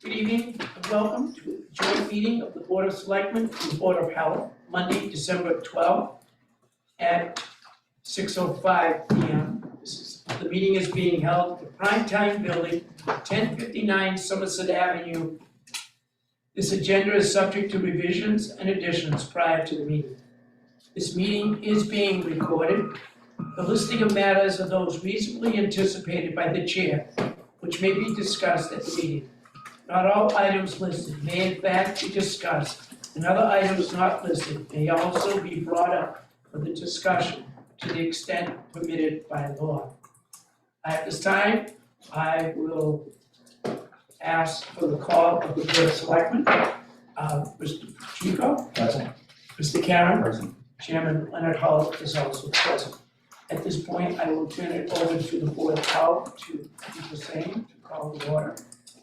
Good evening and welcome to the joint meeting of the Board of Selectmen and the Board of Health, Monday, December 12th at 6:05 p.m. The meeting is being held at the Primetime Building, 1059 Somerset Avenue. This agenda is subject to revisions and additions prior to the meeting. This meeting is being recorded. The listing of matters are those reasonably anticipated by the chair, which may be discussed at the meeting. Not all items listed may in fact be discussed, and other items not listed may also be brought up for the discussion to the extent permitted by law. At this time, I will ask for the call of the Board of Selectmen. Mr. Pacheco? Present. Mr. Karen? Present. Chairman Leonard Hull is also present. At this point, I will turn it over to the Board of Health to do the same, to call the order.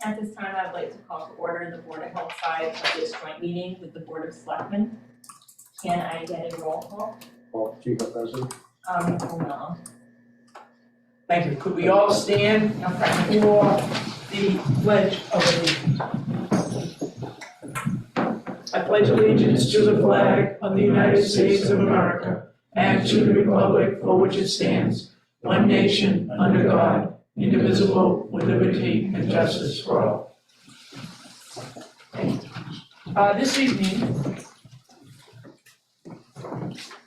At this time, I would like to call to order the Board of Health side of this joint meeting with the Board of Selectmen. Can I get a roll call? Chief President. Hold on. Thank you. Could we all stand No problem. for the Pledge of Allegiance? I pledge allegiance to the flag of the United States of America and to the republic for which it stands, one nation, under God, indivisible, with liberty and justice for all. This evening,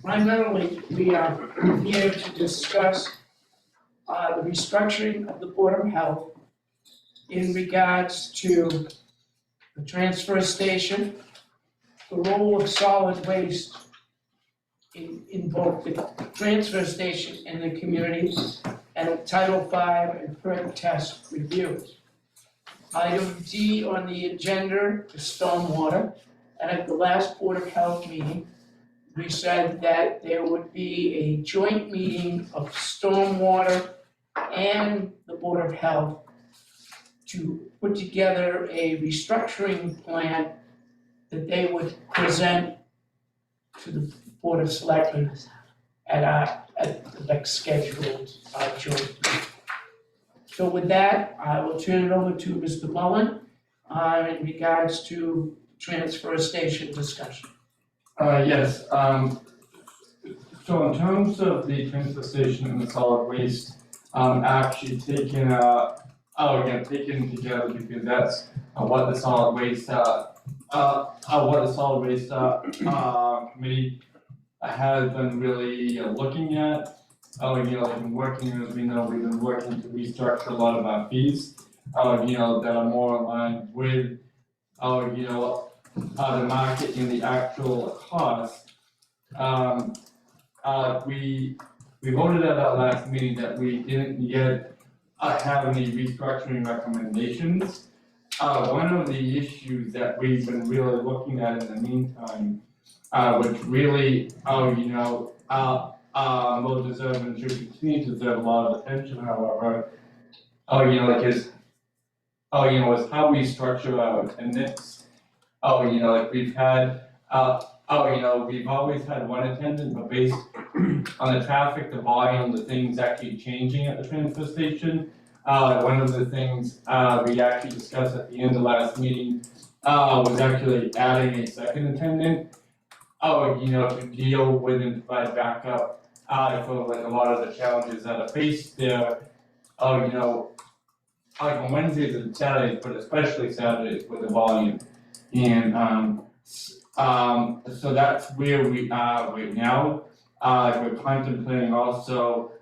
primarily, we are here to discuss the restructuring of the Board of Health in regards to the transfer station, the role of solid waste in both the transfer station and the community, and Title V and PERT test reviews. Item D on the agenda is stormwater, and at the last Board of Health meeting, we said that there would be a joint meeting of stormwater and the Board of Health to put together a restructuring plan that they would present to the Board of Selectmen at the next scheduled joint meeting. So with that, I will turn it over to Mr. Mullen in regards to transfer station discussion. Yes, so in terms of the transfer station and the solid waste, actually taken together because that's what the solid waste committee has been really looking at. We've been working, as we know, we've been working to restructure a lot of our fees, that are more aligned with, the market and the actual cost. We voted at our last meeting that we didn't yet have any restructuring recommendations. One of the issues that we've been really looking at in the meantime, which really, will deserve and should continue to deserve a lot of attention, however, is how we structure our attendance. We've had, we've always had one attendant, but based on the traffic, the volume, the things actually changing at the transfer station. One of the things we actually discussed at the end of last meeting was actually adding a second attendant, to deal with and provide backup for like a lot of the challenges that are faced there. Like on Wednesdays and Saturdays, but especially Saturdays with the volume. And so that's where we are right now. We're contemplating also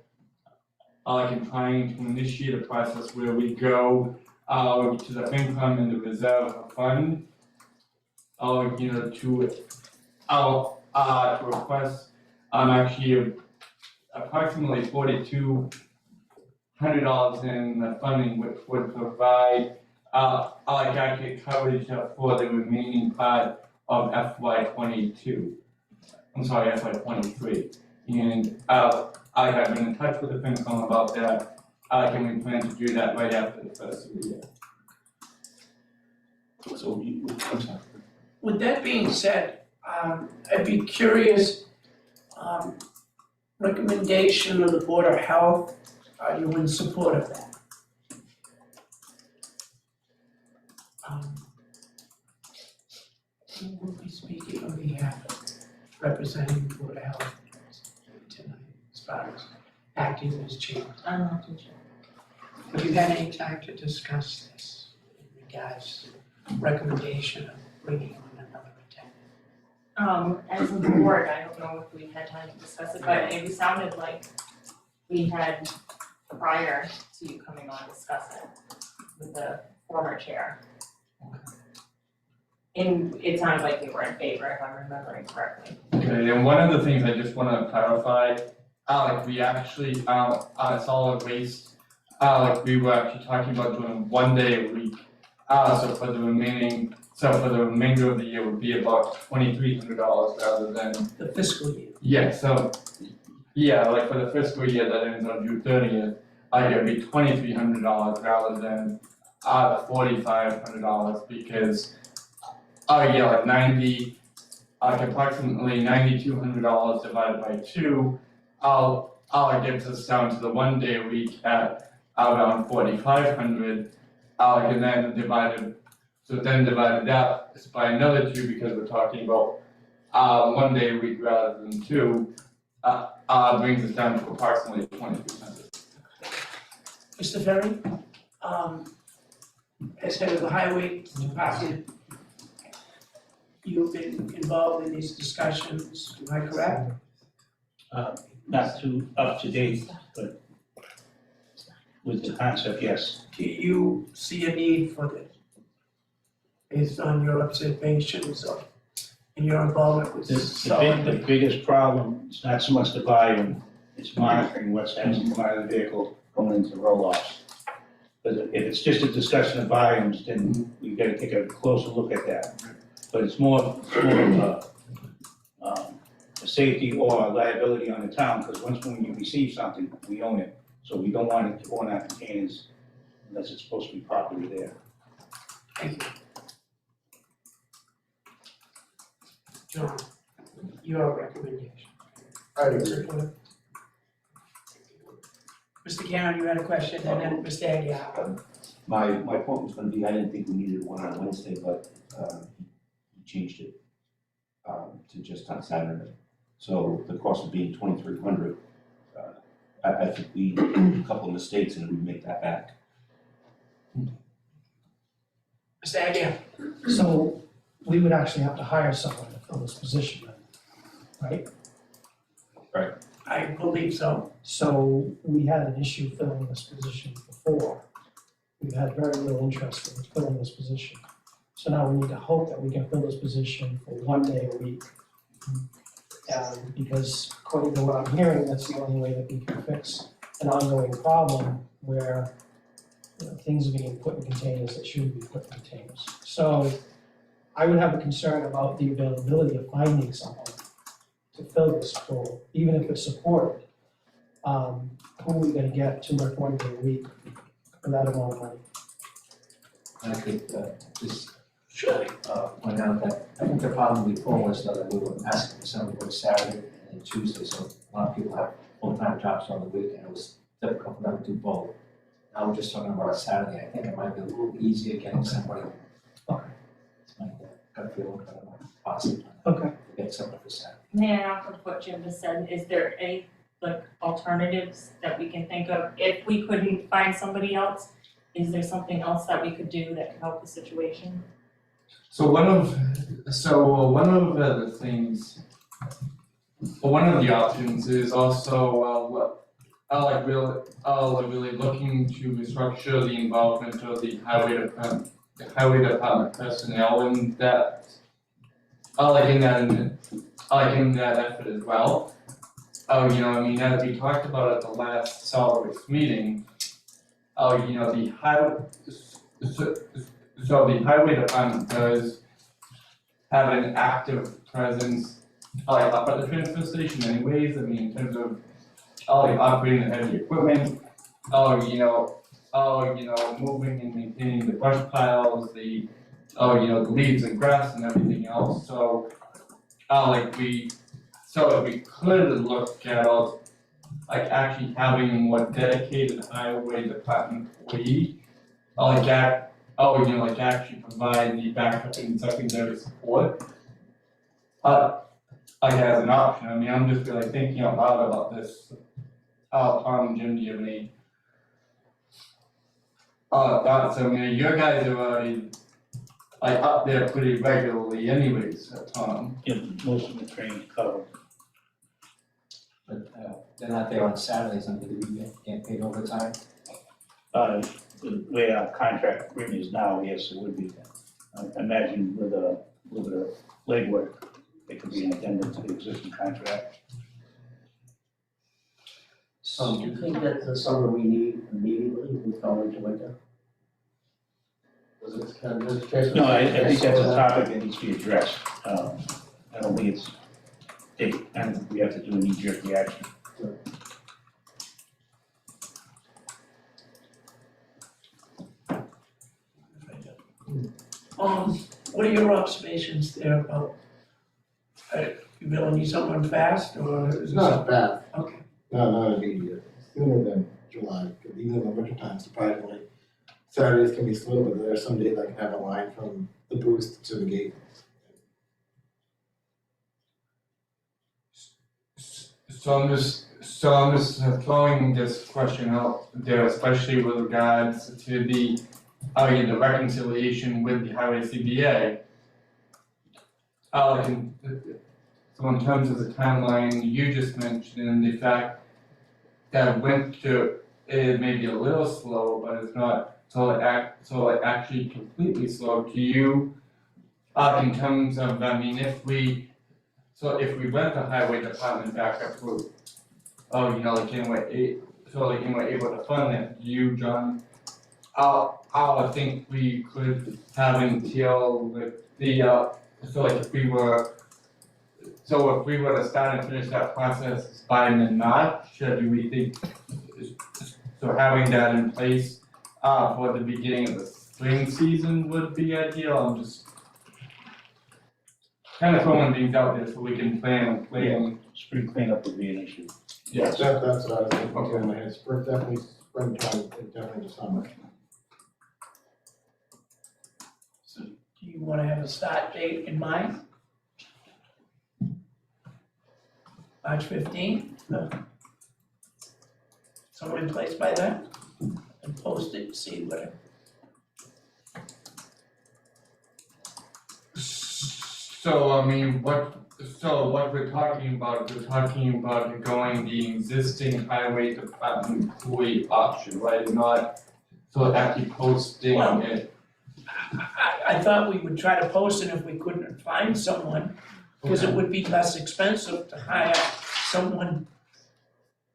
trying to initiate a process where we go to the FinCom and the reserve fund, to request actually approximately $4,200 in the funding, which would provide actually coverage for the remaining part of FY23. And I have been in touch with the FinCom about that. And we plan to do that right after the first of the year. So, I'm sorry. With that being said, I'd be curious, recommendation of the Board of Health, are you in support of that? Who will be speaking on behalf of representing the Board of Health tonight, as far as acting as chair? I'm not too sure. Have you had any time to discuss this in regards to recommendation of bringing on another attendant? As a board, I don't know if we had time to discuss it, but it sounded like we had, prior to you coming on, discuss it with the former chair. And it sounded like we were in favor, if I'm remembering correctly. Okay, and one of the things I just wanna clarify, like we actually, solid waste, like we were actually talking about doing 1 day a week. So for the remainder of the year would be about $2,300 rather than, The fiscal year. yeah, so, yeah, like for the fiscal year that ends on June 30th, it would be $2,300 rather than, the $4,500 because, like approximately $9,200 divided by 2, it gets us down to the 1 day a week at around 4,500, and then divided that by another 2 because we're talking about 1 day a week rather than 2, brings us down to approximately 2,300. Mr. Ferry, as head of the highway department, you've been involved in these discussions, am I correct? Not too up to date, but with the concept, yes. Do you see a need for this? Based on your observations of, and your involvement with The biggest problem is not so much the volume, it's monitoring what's happening come out of the vehicle going into roll-offs. But if it's just a discussion of volumes, then we gotta take a closer look at that. But it's more of a safety or a liability on the town, because when you receive something, we own it. So we don't want it to go in our containers unless it's supposed to be properly there. Thank you. John, your recommendation. I agree. Mr. Karen, you had a question, and then Mr. Aguirre. My point was gonna be, I didn't think we needed one on Wednesday, but, he changed it, to just on Saturday. So the cost of being 2,300, I think we made a couple of mistakes and we make that back. Mr. Aguirre. So we would actually have to hire someone to fill this position then, right? I believe so. So we had an issue filling this position before. We've had very little interest in filling this position. So now we need to hope that we can fill this position for 1 day a week. Because according to what I'm hearing, that's the only way that we can fix an ongoing problem where, things are being put in containers that shouldn't be put in containers. So I would have a concern about the availability of finding someone to fill this role, even if it's supported. Who are we gonna get to work 1 day a week for that amount of money? I could just point out that I think the problem before was that we were asking for somebody to work Saturday and Tuesday, so a lot of people have full-time jobs on the weekend. It was difficult for them to do both. Now we're just talking about Saturday. I think it might be a little easier getting somebody. Okay. It's my gut feeling, but I'm not positive. Okay. Get somebody for Saturday. May I offer what Jim just said, is there any alternatives that we can think of? If we couldn't find somebody else, is there something else that we could do that could help the situation? So one of the things, one of the options is also, really looking to restructure the involvement of the highway department personnel in that, in that effort as well. As we talked about at the last solid waste meeting, the highway department does have an active presence, up at the transfer station anyways, in terms of, operating the heavy equipment, moving and maintaining the brush piles, the leaves and grass and everything else, so, if we could look at, actually having a more dedicated highway department employee, like actually provide the backup and secondary support. Like as an option, I mean, I'm just really thinking out loud about this. Jim, do you have any thoughts? I mean, your guys are already like up there pretty regularly anyways, Tom. You know, most of the trains covered. But they're not there on Saturdays under the weekend, can't pay overtime. The way our contract written is now, yes, it would be. I imagine with a little bit of legwork, it could be an addendum to the existing contract. Do you think that's something we need immediately with going into winter? Was it kind of just? No, I think that's a topic that needs to be addressed. I don't think it's, I don't think we have to do a knee-jerk reaction. What are your observations there about, you really need someone fast, or is It's it? not bad, Okay, no, not immediate, sooner than July, because even in the wintertime, surprisingly, Saturdays can be slow, but there are some days I can have a line from the boost to the gate. So I'm just throwing this question out there, especially with regards to the reconciliation with the highway CBA. So in terms of the timeline you just mentioned and the fact that winter is maybe a little slow, but it's not actually completely slow to you. In terms of, I mean, if we went the highway department back up to, we're able to fund it, you, John, I think we could have until with the, if we were to start and finish that process by mid-March, do we think, so having that in place, for the beginning of the spring season would be ideal? I'm just kind of throwing things out there so we can plan. Spring cleanup would be an issue. Yes. That's what I was thinking too in my head, definitely springtime, definitely the summer. so do you wanna have a start date in mind? March 15th? Someone in place by then? And post it, see what. So, I mean, what we're talking about going the existing highway department employee option, right, and not, so actually posting Well- it. I thought we would try to post it if we couldn't find someone, because it would be less expensive to hire someone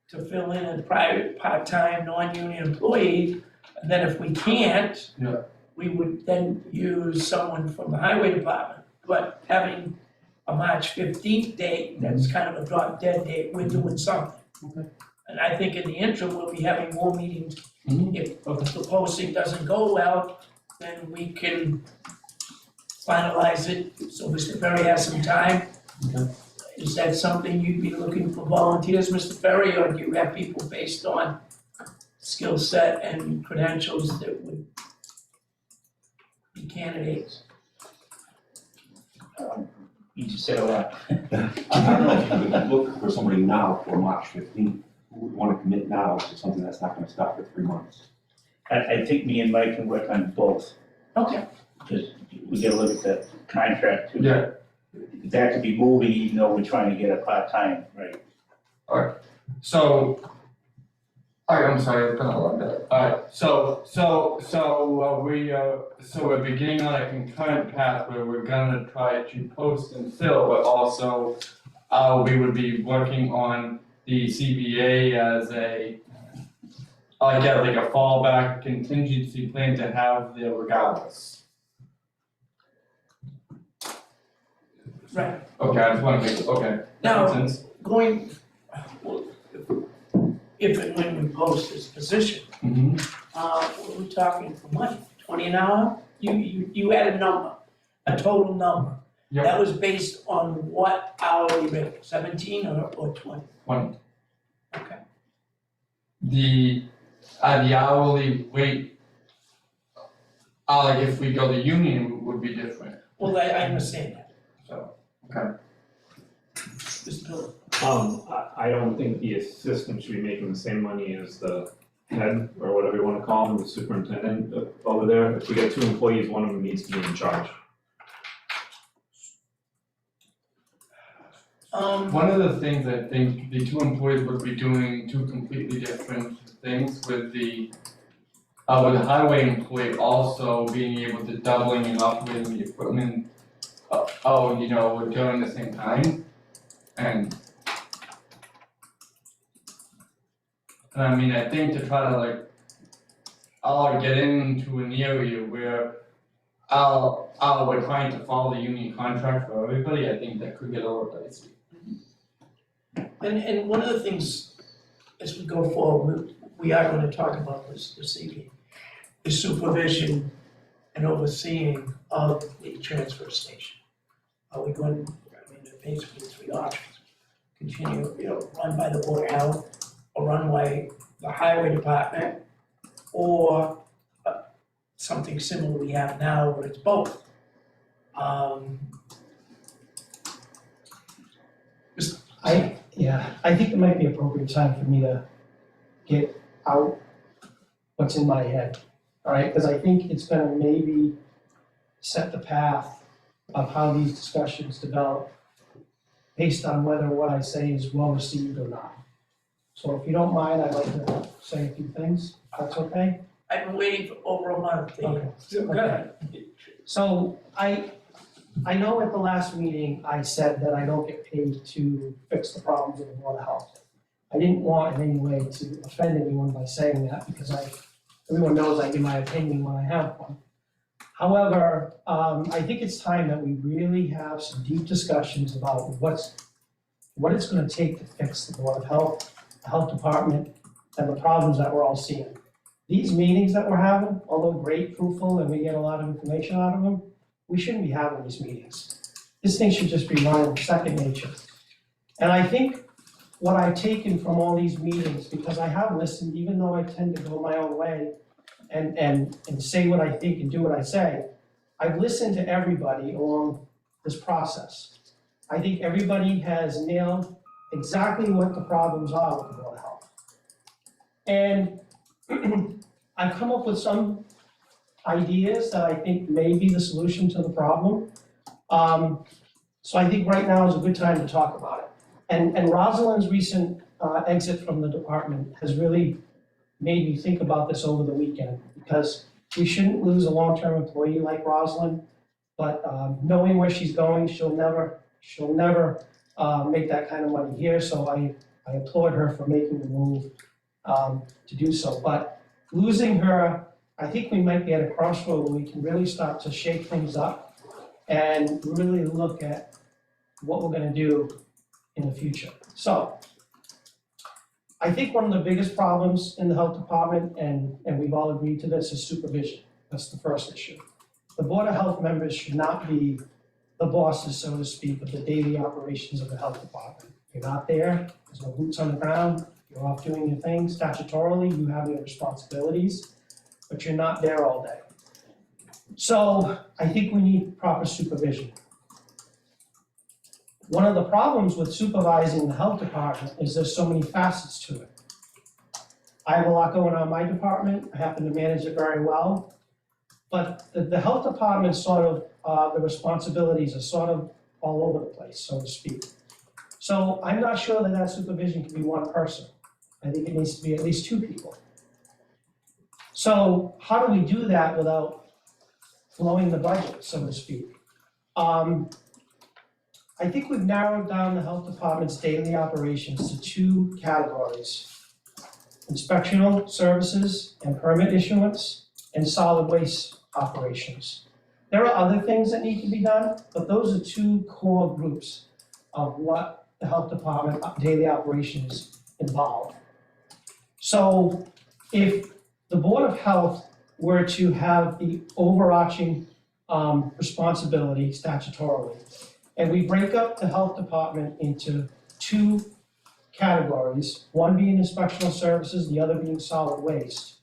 to fill in a private, part-time, non-union employee, and then if we can't, Yeah. we would then use someone from the highway department. But having a March 15th date, that's kind of a drop dead date, we're doing something. Okay. And I think in the interim, we'll be having more meetings. Mhm. If the posting doesn't go well, then we can finalize it, so Mr. Ferry has some time. Okay. Is that something you'd be looking for volunteers, Mr. Ferry, or do you have people based on skill set and credentials that would be candidates? You just said a lot. I don't know if you could look for somebody now for March 15th, who would want to commit now to something that's not going to start for 3 months. I think me and Mike can work on both, Okay, because we gotta look at the contract too. Yeah. That could be moving even though we're trying to get a part-time, right? So, I'm sorry, it's been a long day. So we're beginning on a concurrent path where we're gonna try to post and fill, but also, we would be working on the CBA as like a fallback contingency plan to have there regardless. right. Okay, I just wanna make, okay, that Now, makes sense. going, well, if and when we post this position, Mm-hmm. what are we talking for money? 20 an hour? You had a number, a total number. Yep. That was based on what hourly rate, 17 or 20? 20. Okay. The hourly rate like if we go the union would be different, Well, I understand that, so, okay. Mr. Pillar. I don't think the assistant should be making the same money as the head, or whatever you wanna call him, the superintendent over there. If we get 2 employees, one of them needs to be in charge. One of the things I think the 2 employees would be doing 2 completely different things with the highway employee also being able to doubling and operating the equipment, during the same time. And I mean, I think to try to get into an area where we're trying to follow the union contract for everybody, I think that could get a little dicey. And one of the things, as we go forward, we are gonna talk about this evening, is supervision and overseeing of the transfer station. Are we going, there are basically 3 options. Continue, run by the Board of Health, or run by the Highway Department, or something similar we have now where it's both. I think it might be appropriate time for me to get out what's in my head, all right? Because I think it's gonna maybe set the path of how these discussions develop based on whether what I say is well received or not. So if you don't mind, I'd like to say a few things, if that's okay? I've been waiting for over a month, Dave. Okay. So, go ahead. So I know at the last meeting, I said that I don't get paid to fix the problems of the Board of Health. I didn't want in any way to offend anyone by saying that, because everyone knows I give my opinion when I have one. However, I think it's time that we really have some deep discussions about what it's gonna take to fix the Board of Health, the Health Department, and the problems that we're all seeing. These meetings that we're having, although great, fruitful, and we get a lot of information out of them, we shouldn't be having these meetings. This thing should just be running second nature. And I think what I've taken from all these meetings, because I have listened, even though I tend to go my own way and say what I think and do what I say, I've listened to everybody along this process. I think everybody has nailed exactly what the problems are with the Board of Health. And I've come up with some ideas that I think may be the solution to the problem. So I think right now is a good time to talk about it. And Rosalind's recent exit from the department has really made me think about this over the weekend, because we shouldn't lose a long-term employee like Rosalind, but knowing where she's going, she'll never make that kind of money here, so I applaud her for making the move to do so. But losing her, I think we might be at a crossroad where we can really start to shake things up and really look at what we're gonna do in the future. So, I think one of the biggest problems in the health department, and we've all agreed to this, is supervision. That's the first issue. The Board of Health members should not be the bosses, so to speak, of the daily operations of the health department. If you're not there, there's no boots on the ground, you're off doing your thing. Statutorily, you have your responsibilities, but you're not there all day. So I think we need proper supervision. One of the problems with supervising the health department is there's so many facets to it. I have a lot going on in my department, I happen to manage it very well, but the health department sort of, the responsibilities are sort of all over the place, so to speak. So I'm not sure that supervision can be one person. I think it needs to be at least 2 people. So how do we do that without blowing the budget, so to speak? I think we've narrowed down the health department's daily operations to 2 categories: inspectional services and permit issuance, and solid waste operations. There are other things that need to be done, but those are 2 core groups of what the health department daily operations involve. So if the Board of Health were to have the overarching responsibility statutorily, and we break up the health department into 2 categories, one being inspectional services, the other being solid waste,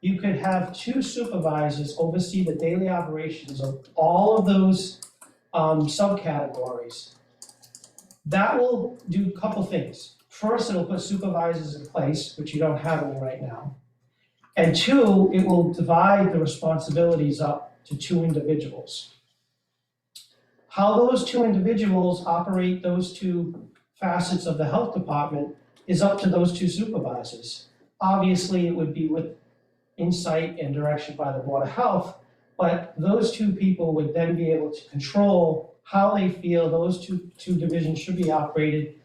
you could have 2 supervisors oversee the daily operations of all of those subcategories. That will do a couple things. First, it'll put supervisors in place, which you don't have any right now. And 2, it will divide the responsibilities up to 2 individuals. How those 2 individuals operate those 2 facets of the health department is up to those 2 supervisors. Obviously, it would be with insight and direction by the Board of Health, but those 2 people would then be able to control how they feel those two divisions should be operated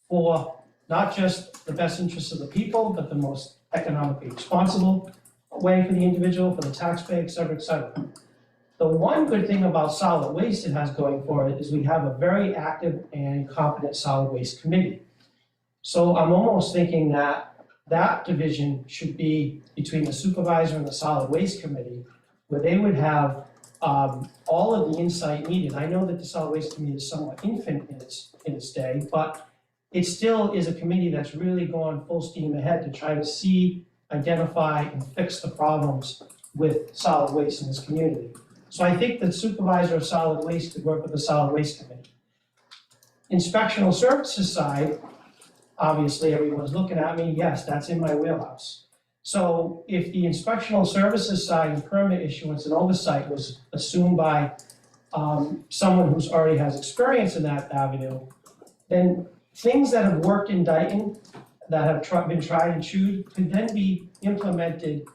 for not just the best interests of the people, but the most economically responsible way for the individual, for the taxpayer, et cetera, et cetera. The one good thing about solid waste it has going for it is we have a very active and competent solid waste committee. So I'm almost thinking that that division should be between the supervisor and the solid waste committee, where they would have all of the insight needed. I know that the solid waste committee is somewhat infant in its day, but it still is a committee that's really gone full steam ahead to try to see, identify, and fix the problems with solid waste in this community. So I think the supervisor of solid waste could work with the solid waste committee. Inspectional services side, obviously everyone's looking at me, yes, that's in my wheelhouse. So if the inspectional services side and permit issuance and oversight was assumed by someone who's already has experience in that avenue, then things that have worked in Dayton, that have been tried and chewed, could then be implemented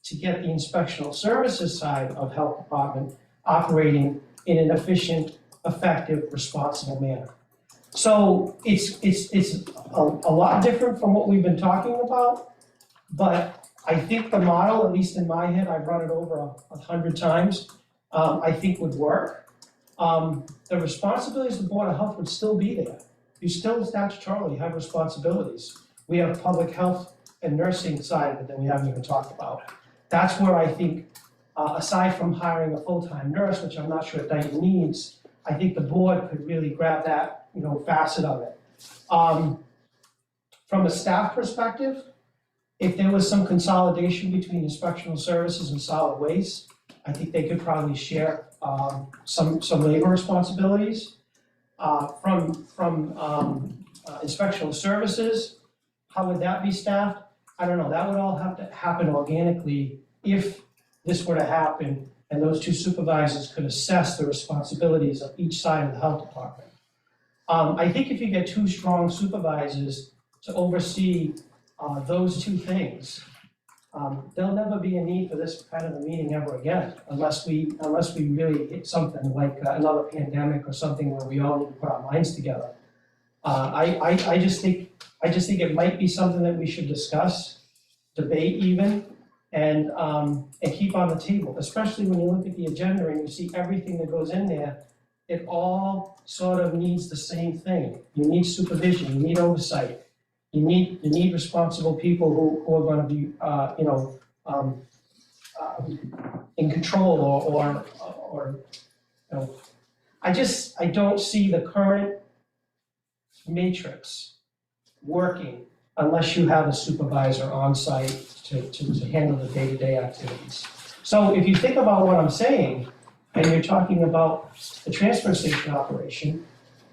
to get the inspectional services side of health department operating in an efficient, effective, responsible manner. So it's a lot different from what we've been talking about, but I think the model, at least in my head, I've run it over 100 times, I think would work. The responsibilities of the Board of Health would still be there. You still statutorily have responsibilities. We have public health and nursing side of it that we haven't even talked about. That's where I think, aside from hiring a full-time nurse, which I'm not sure Dayton needs, I think the board could really grab that, facet of it. From a staff perspective, if there was some consolidation between inspectional services and solid waste, I think they could probably share some labor responsibilities. From inspectional services, how would that be staffed? I don't know, that would all have to happen organically if this were to happen and those 2 supervisors could assess the responsibilities of each side of the health department. I think if you get 2 strong supervisors to oversee those 2 things, there'll never be a need for this kind of a meeting ever again, unless we really hit something like another pandemic or something where we all need to put our minds together. I just think it might be something that we should discuss, debate even, and keep on the table, especially when you look at the agenda and you see everything that goes in there. It all sort of needs the same thing. You need supervision, you need oversight, you need responsible people who are going to be, in control or I don't see the current matrix working unless you have a supervisor on site to handle the day-to-day activities. So if you think about what I'm saying, and you're talking about the transfer station operation,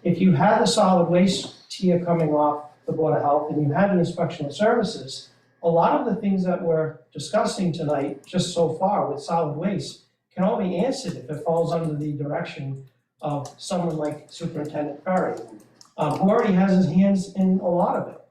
if you had the solid waste tier coming off the Board of Health and you had the inspectional services, a lot of the things that we're discussing tonight, just so far with solid waste, can all be answered if it falls under the direction of someone like Superintendent Ferry, who already has his hands in a lot of it.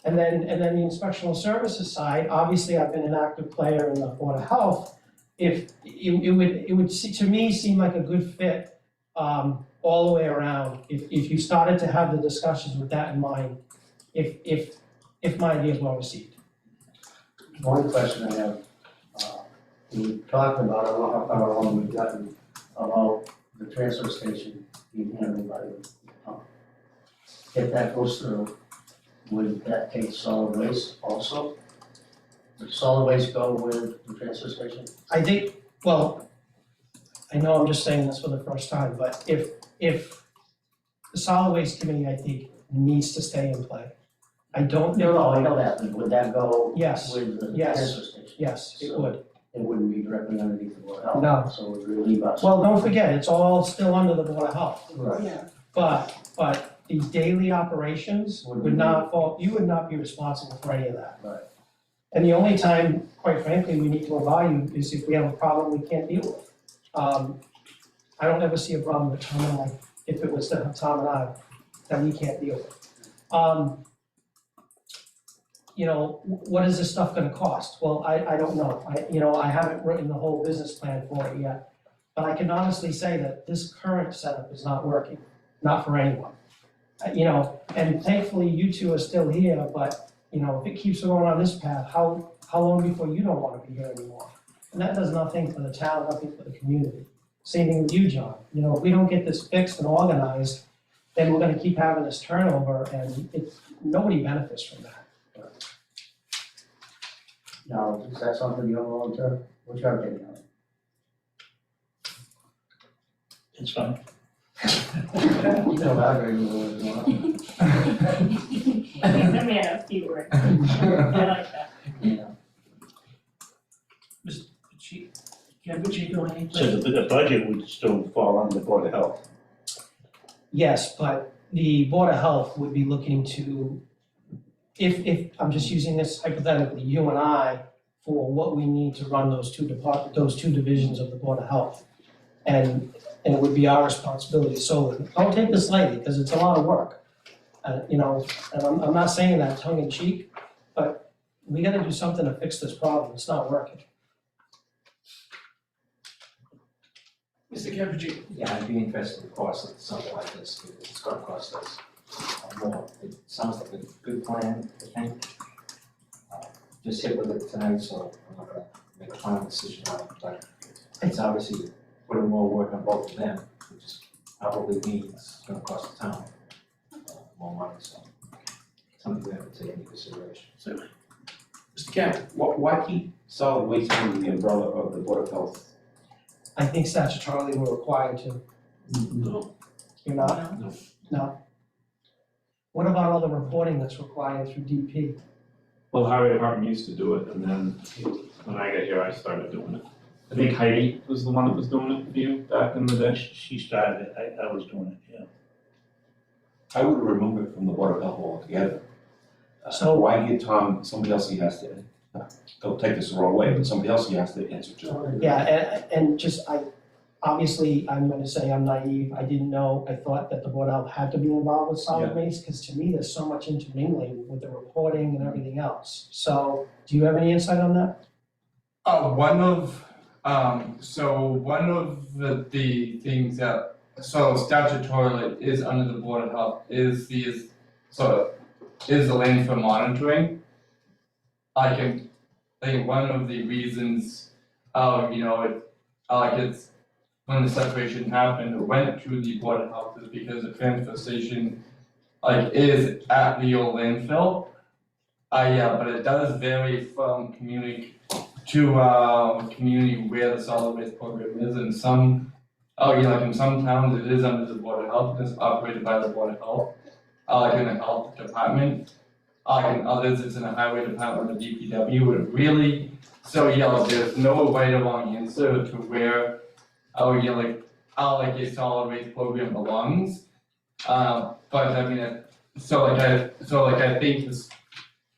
And then the inspectional services side, obviously I've been an active player in the Board of Health. If it would to me seem like a good fit all the way around if you started to have the discussions with that in mind, if my idea is well received. One question I have, we talked about, I don't know how far along we've gotten, about the transfer station being handled by the, if that goes through, would that take solid waste also? Would solid waste go with the transfer station? I think, well, I know I'm just saying this for the first time, but if the solid waste committee, I think, needs to stay in play. I don't, No, I know that, but would that go Yes, with the yes. transfer station? yes, it So- would. It wouldn't be directly underneath the Board of Health. No. So it would relieve us. Well, don't forget, it's all still under the Board of Health. Right. Yeah. But the daily operations would not fall, you would not be responsible for any of that. Right. And the only time, quite frankly, we need to evaluate is if we have a problem we can't deal with. I don't ever see a problem with Tom and I, if it was Tom and I, that we can't deal with. You know, what is this stuff gonna cost? Well, I don't know. I haven't written the whole business plan for it yet. But I can honestly say that this current setup is not working, not for anyone. And thankfully you two are still here, but, if it keeps going on this path, how long before you don't wanna be here anymore? And that does nothing for the town, nothing for the community. Same thing with you, John. If we don't get this fixed and organized, then we're gonna keep having this turnover and nobody benefits from that. Now, is that something you're willing to, what's your opinion on it? It's fine. You know, I agree with you. He's a man of few words. I like that. Yeah. Chief, Kevin Pacheco, any So the budget would still fall under the Board of Health. Yes, but the Board of Health would be looking to, if, I'm just using this hypothetically, you and I, for what we need to run those two divisions of the Board of Health. And it would be our responsibility solely. Don't take this lightly, because it's a lot of work. And I'm not saying that tongue in cheek, but we gotta do something to fix this problem. It's not working. Mr. Kevin Pacheco? Yeah, I'd be interested in the cost of something like this, because it's gonna cost us more. It sounds like a good plan, I think. Just hit with it tonight, so I'm not gonna make a final decision on it, but it's obviously putting more work on both of them, which is probably means it's gonna cost the town more money, so something we have to take into consideration. Certainly. Mr. Kevin? Why keep solid waste under the umbrella of the Board of Health? I think statutorily we're required to. No. You're not? No. No. What about all the reporting that's required through DP? Well, the highway department used to do it, and then when I got here, I started doing it. I think Heidi was the one that was doing it for you back in the day. She started it, I was doing it, yeah. I would remove it from the Board of Health altogether. So- Why give Tom, somebody else he has to, don't take this the wrong way, but somebody else he has to answer to. Yeah, and just, obviously, I'm gonna say I'm naive, I didn't know, I thought that the Board of Health had to be involved with solid waste, because to me, there's so much intermingling with the reporting and everything else. So, do you have any insight on that? One of the things that, so statutorily is under the Board of Health is the landfill monitoring. I think one of the reasons, it's when the separation happened, it went to the Board of Health is because the transfer station, is at the old landfill. Yeah, but it does vary from community to, community where the solid waste program is, and some, in some towns it is under the Board of Health, it's operated by the Board of Health, in the health department. In others, it's in the highway department or DPW, it really, there's no right or wrong answer to where, a solid waste program belongs. But I mean,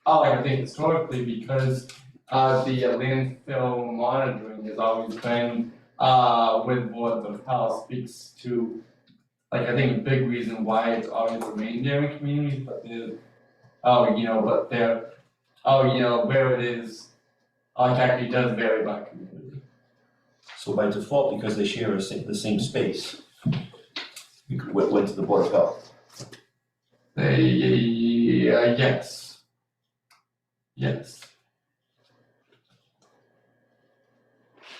I think historically, because, the landfill monitoring has always been, with boards of health speaks to, I think a big reason why it's always remained there in communities, but there's, where it is, actually does vary by community. So by default, because they share the same space, we went to the Board of Health. Yes. Yes.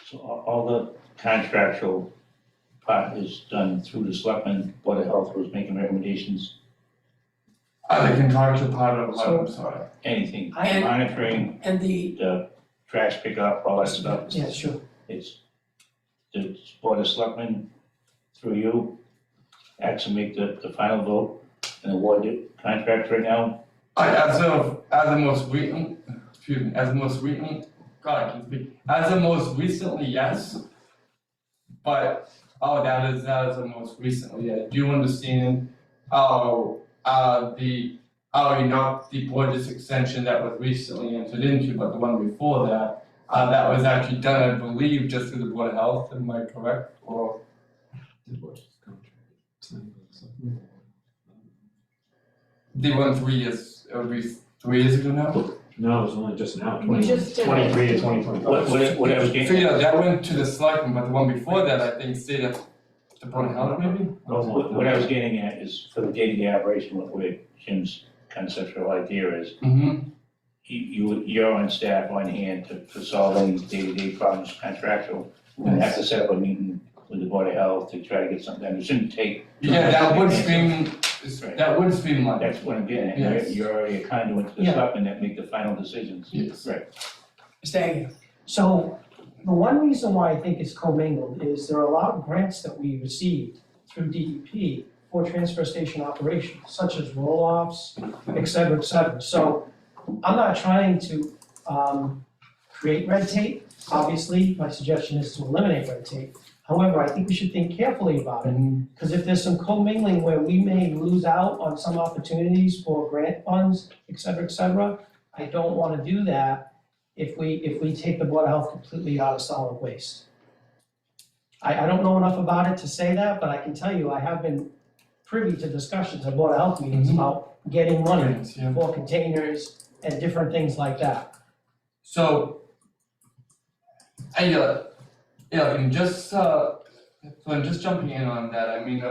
So all the contractual part is done through the Selectmen, Board of Health was making recommendations, The contractual part of, I'm So- sorry. anything, And- monitoring, And the, the trash pickup, all that stuff. Yeah, sure. It's the Board of Selectmen through you, actually make the final vote and award the contract right now. As of most recent, excuse me, as of most recent, God, I can speak, as of most recently, yes. But, that is as of most recently, I do understand, the Borges extension that was recently entered into, but the one before that, that was actually done, I believe, just through the Board of Health, am I correct, or? They won 3 years, 3 years ago now? No, it was only just now, We just did it. 23 to 2025. What I was So getting, yeah, that went to the selectmen, but the one before that, I think, stayed at the Board of Health, maybe? what I was getting at is for the day-to-day operation, what Jim's conceptual idea is, Mm-hmm. you're on staff on hand to solve any day-to-day problems contractual. And have to set up a meeting with the Board of Health to try to get something done. It shouldn't take. Yeah, that would Right. streamline. That's what I'm getting at. Yes. You're already a conduit to the Yeah. selectmen that make the final decisions. Yes. Right. Mr. Agia. So the one reason why I think it's commingled is there are a lot of grants that we received through DEP for transfer station operations, such as roll-offs, et cetera, et cetera. So I'm not trying to create red tape. Obviously, my suggestion is to eliminate red tape. However, I think we should think carefully about it, because if there's some commingling where we may lose out on some opportunities for grant funds, et cetera, I don't want to do that if we take the Board of Health completely out of solid waste. I don't know enough about it to say that, but I can tell you, I have been privy to discussions at Board of Health meetings Mhm. about getting money Yeah. for containers and different things like that. So, I'm just jumping in on that, I mean,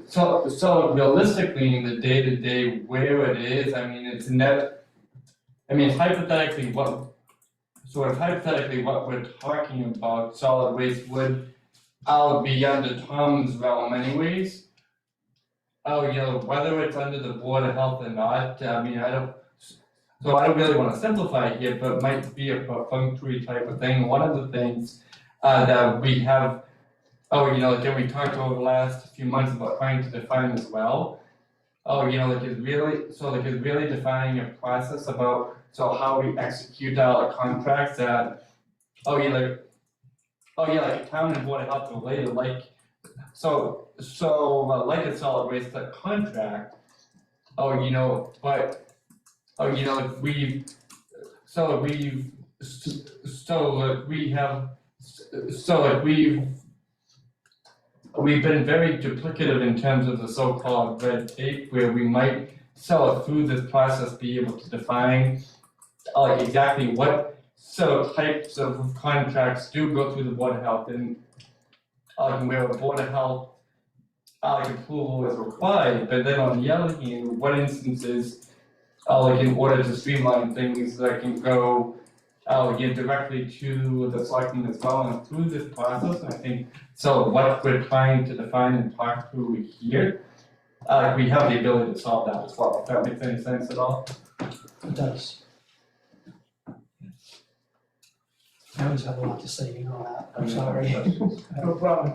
so realistically, in the day-to-day where it is, I mean, hypothetically, what we're talking about, solid waste would, be under Tom's realm anyways. Whether it's under the Board of Health or not, I mean, I don't really wanna simplify it here, but it might be a perfunctory type of thing. One of the things that we have, that we talked over the last few months about trying to define as well. It's really defining a process about, how we execute our contracts that, like a town and Board of Health related, like a solid waste contract, we've been very duplicative in terms of the so-called red tape, where we might through this process be able to define exactly what types of contracts do go through the Board of Health, and where a Board of Health approval is required, but then on the other hand, what instances, in order to streamline things, that can go, directly to the selectmen as well, and through this process, I think, what we're trying to define and talk through here, we have the ability to solve that as well, if that makes any sense at all. It does. I always have a lot to say, you know that, I'm sorry. No problem.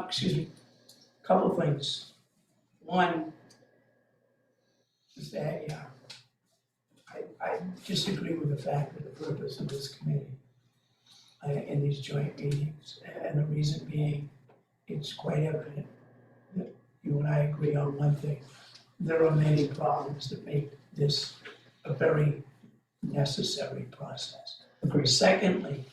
Excuse me, couple of things. One, Mr. Agia, I disagree with the fact that the purpose of this committee in these joint meetings, and the reason being, it's quite evident that you and I agree on one thing. There are many problems that make this a very necessary process. Agreed. Secondly,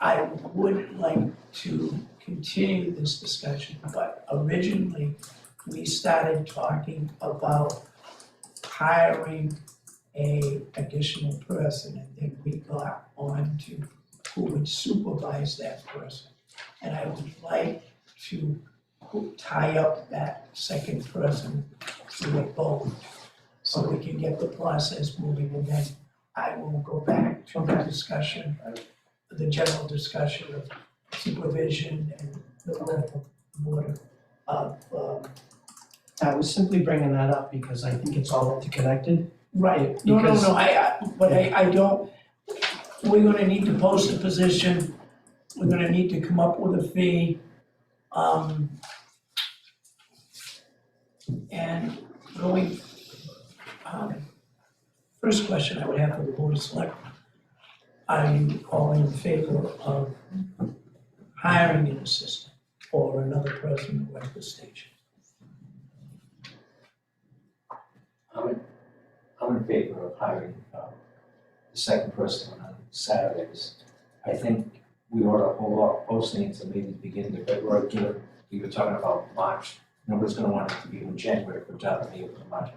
I would like to continue this discussion, but originally, we started talking about hiring a additional person, and then we got on to who would supervise that person. And I would like to tie up that second person to a vote, so we can get the process moving, and then I will go back to the discussion, the general discussion of supervision and the board of, I was simply bringing that up because I think it's all interconnected. right, no, Because- I don't, we're gonna need to post a position, we're gonna need to come up with a fee, and going, First question I would have for the Board of Selectmen. Are you all in favor of hiring an assistant or another person to run the station? I'm in favor of hiring the second person on Saturdays. I think we ought to hold off posting to maybe the beginning of February, given we were talking about March. Nobody's gonna want it to be in January for job to be able to March.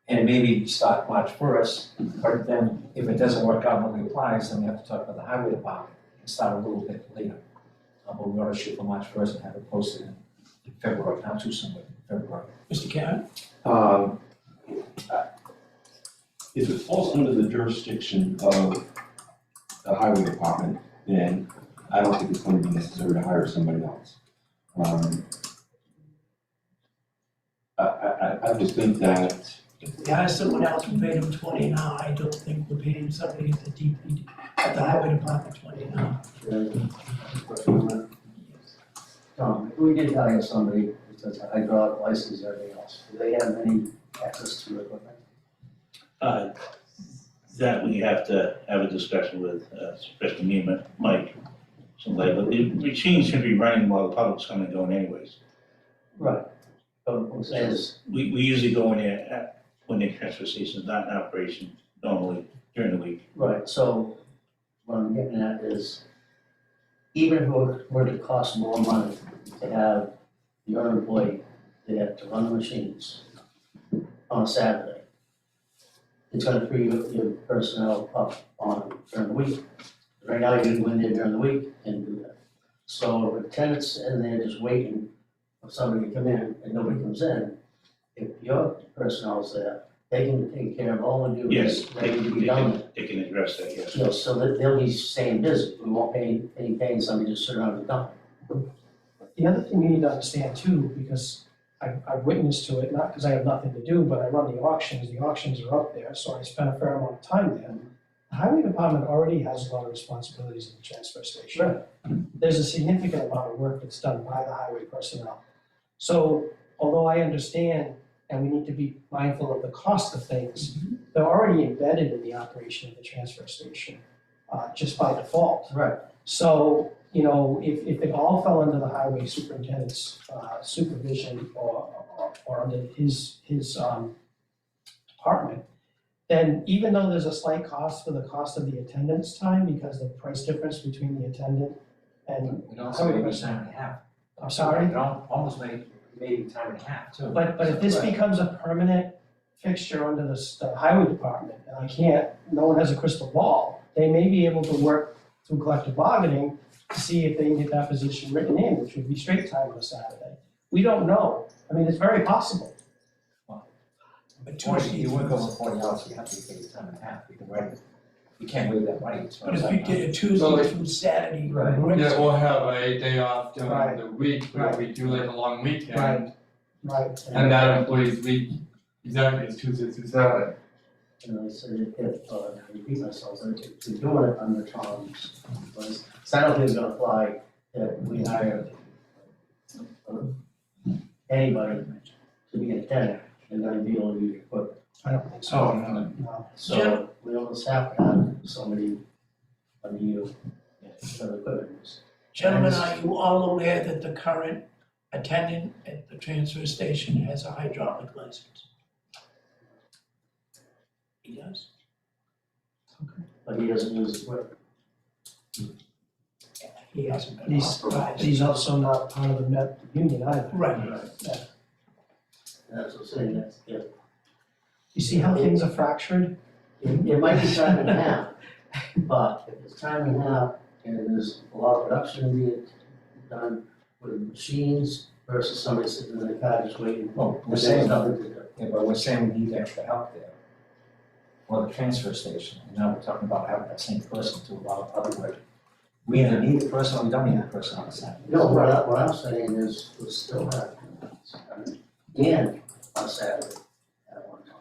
And maybe start March 1st, but then if it doesn't work out, nobody applies, then we have to talk about the highway department and start a little bit later. But we ought to shoot for March 1st and have it posted in February, not too soon, but in February. Mr. Karen? If it falls under the jurisdiction of the highway department, then I don't think it's going to be necessary to hire somebody else. I just think that, If we hire someone else and pay them 20 an hour, I don't think we're paying somebody at the DP, at the highway department 20 an hour. Tom, if we did hire somebody that has a hydraulic license and everything else, do they have any access to equipment? That we have to have a discussion with, especially me and Mike, somebody, but the machine should be running while the public's coming and going anyways. Right. But what I'm saying is, We usually go in there when the transfer station's not in operation normally during the week. right, so what I'm getting at is, even if it were to cost more money to have your employee there to run the machines on a Saturday, it's gonna free your personnel up on during the week. Right now, you can go in there during the week and do that. So if tenants in there just waiting for somebody to come in and nobody comes in, if your personnel's there, they can take care of all the Yes, duties that need to be done. they can address that, yes. You know, so that they'll be staying busy, we won't paying somebody to sit around and dump. The other thing you need to understand too, because I've witnessed to it, not because I have nothing to do, but I run the auctions are up there, so I spend a fair amount of time there. The highway department already has a lot of responsibilities in the transfer station. There's a significant amount of work that's done by the highway personnel. So although I understand and we need to be mindful of the cost of things, they're already embedded in the operation of the transfer station, just by default. Right. So, you know, if it all fell under the highway superintendent's supervision or under his department, then even though there's a slight cost for the cost of the attendance time, because the price difference between the attendant and, We don't say maybe time and a half. I'm sorry, We don't almost maybe time and a half too. but if this becomes a permanent fixture under the highway department, and no one has a crystal ball, they may be able to work through collective bargaining to see if they can get that position written in, which would be straight time on a Saturday. We don't know. I mean, it's very possible. But You work over 40 hours, you have to take time and a half, you can write it. You can't waive that right. It's But if you did a Tuesday through Saturday, Right. great. Yeah, we'll have a day off during Right. the week, where we do like a long weekend. Right. And that employee's week, exactly, is Tuesday through Saturday. And I said, if, I repeat myself, if to do it under Tom's, so I don't think it's gonna fly that we hire anybody to be a tenant and then be able to use equipment. I don't think so. Oh, no. No. So we almost have to have somebody under you for the equipment use. Gentlemen, are you all aware that the current attendant at the transfer station has a hydraulic license? He does? But he doesn't use equipment. He hasn't been authorized. He's also not part of the Met union either. Right. That's what I'm saying, that's, yeah. You see how things are fractured? It might be time and a half, but if it's time and a half and there's a lot of production being done with machines versus somebody sitting in the car just waiting. Well, we're There's saying, nothing to do. yeah, but we're saying we need extra help there. Or the transfer station, and now we're talking about having that same person do a lot of other work. We either need a person or we don't need a person on the side. No, what I'm saying is, we'll still have, and on Saturday at one time.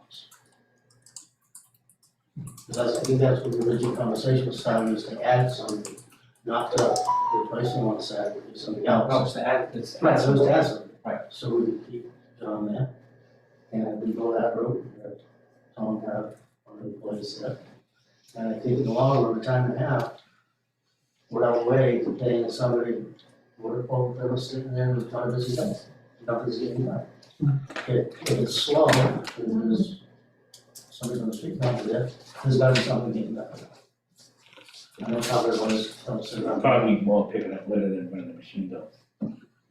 Because I think that's what the original conversation was starting, is to add something, not to replace them on Saturday, do something else. No, it's to add, it's to Right, add so it's something. to add something. Right. So we can keep it on there, and we go that route, Tom had on the place there. And I think in the long run, a time and a half, without way to paying somebody, they're sitting there and trying to busy days. Nothing's getting done. If it's slow, if there's somebody on the street not there, there's gotta be something getting done. I know how everyone is, sitting around. Probably more picking up litter than running the machine though,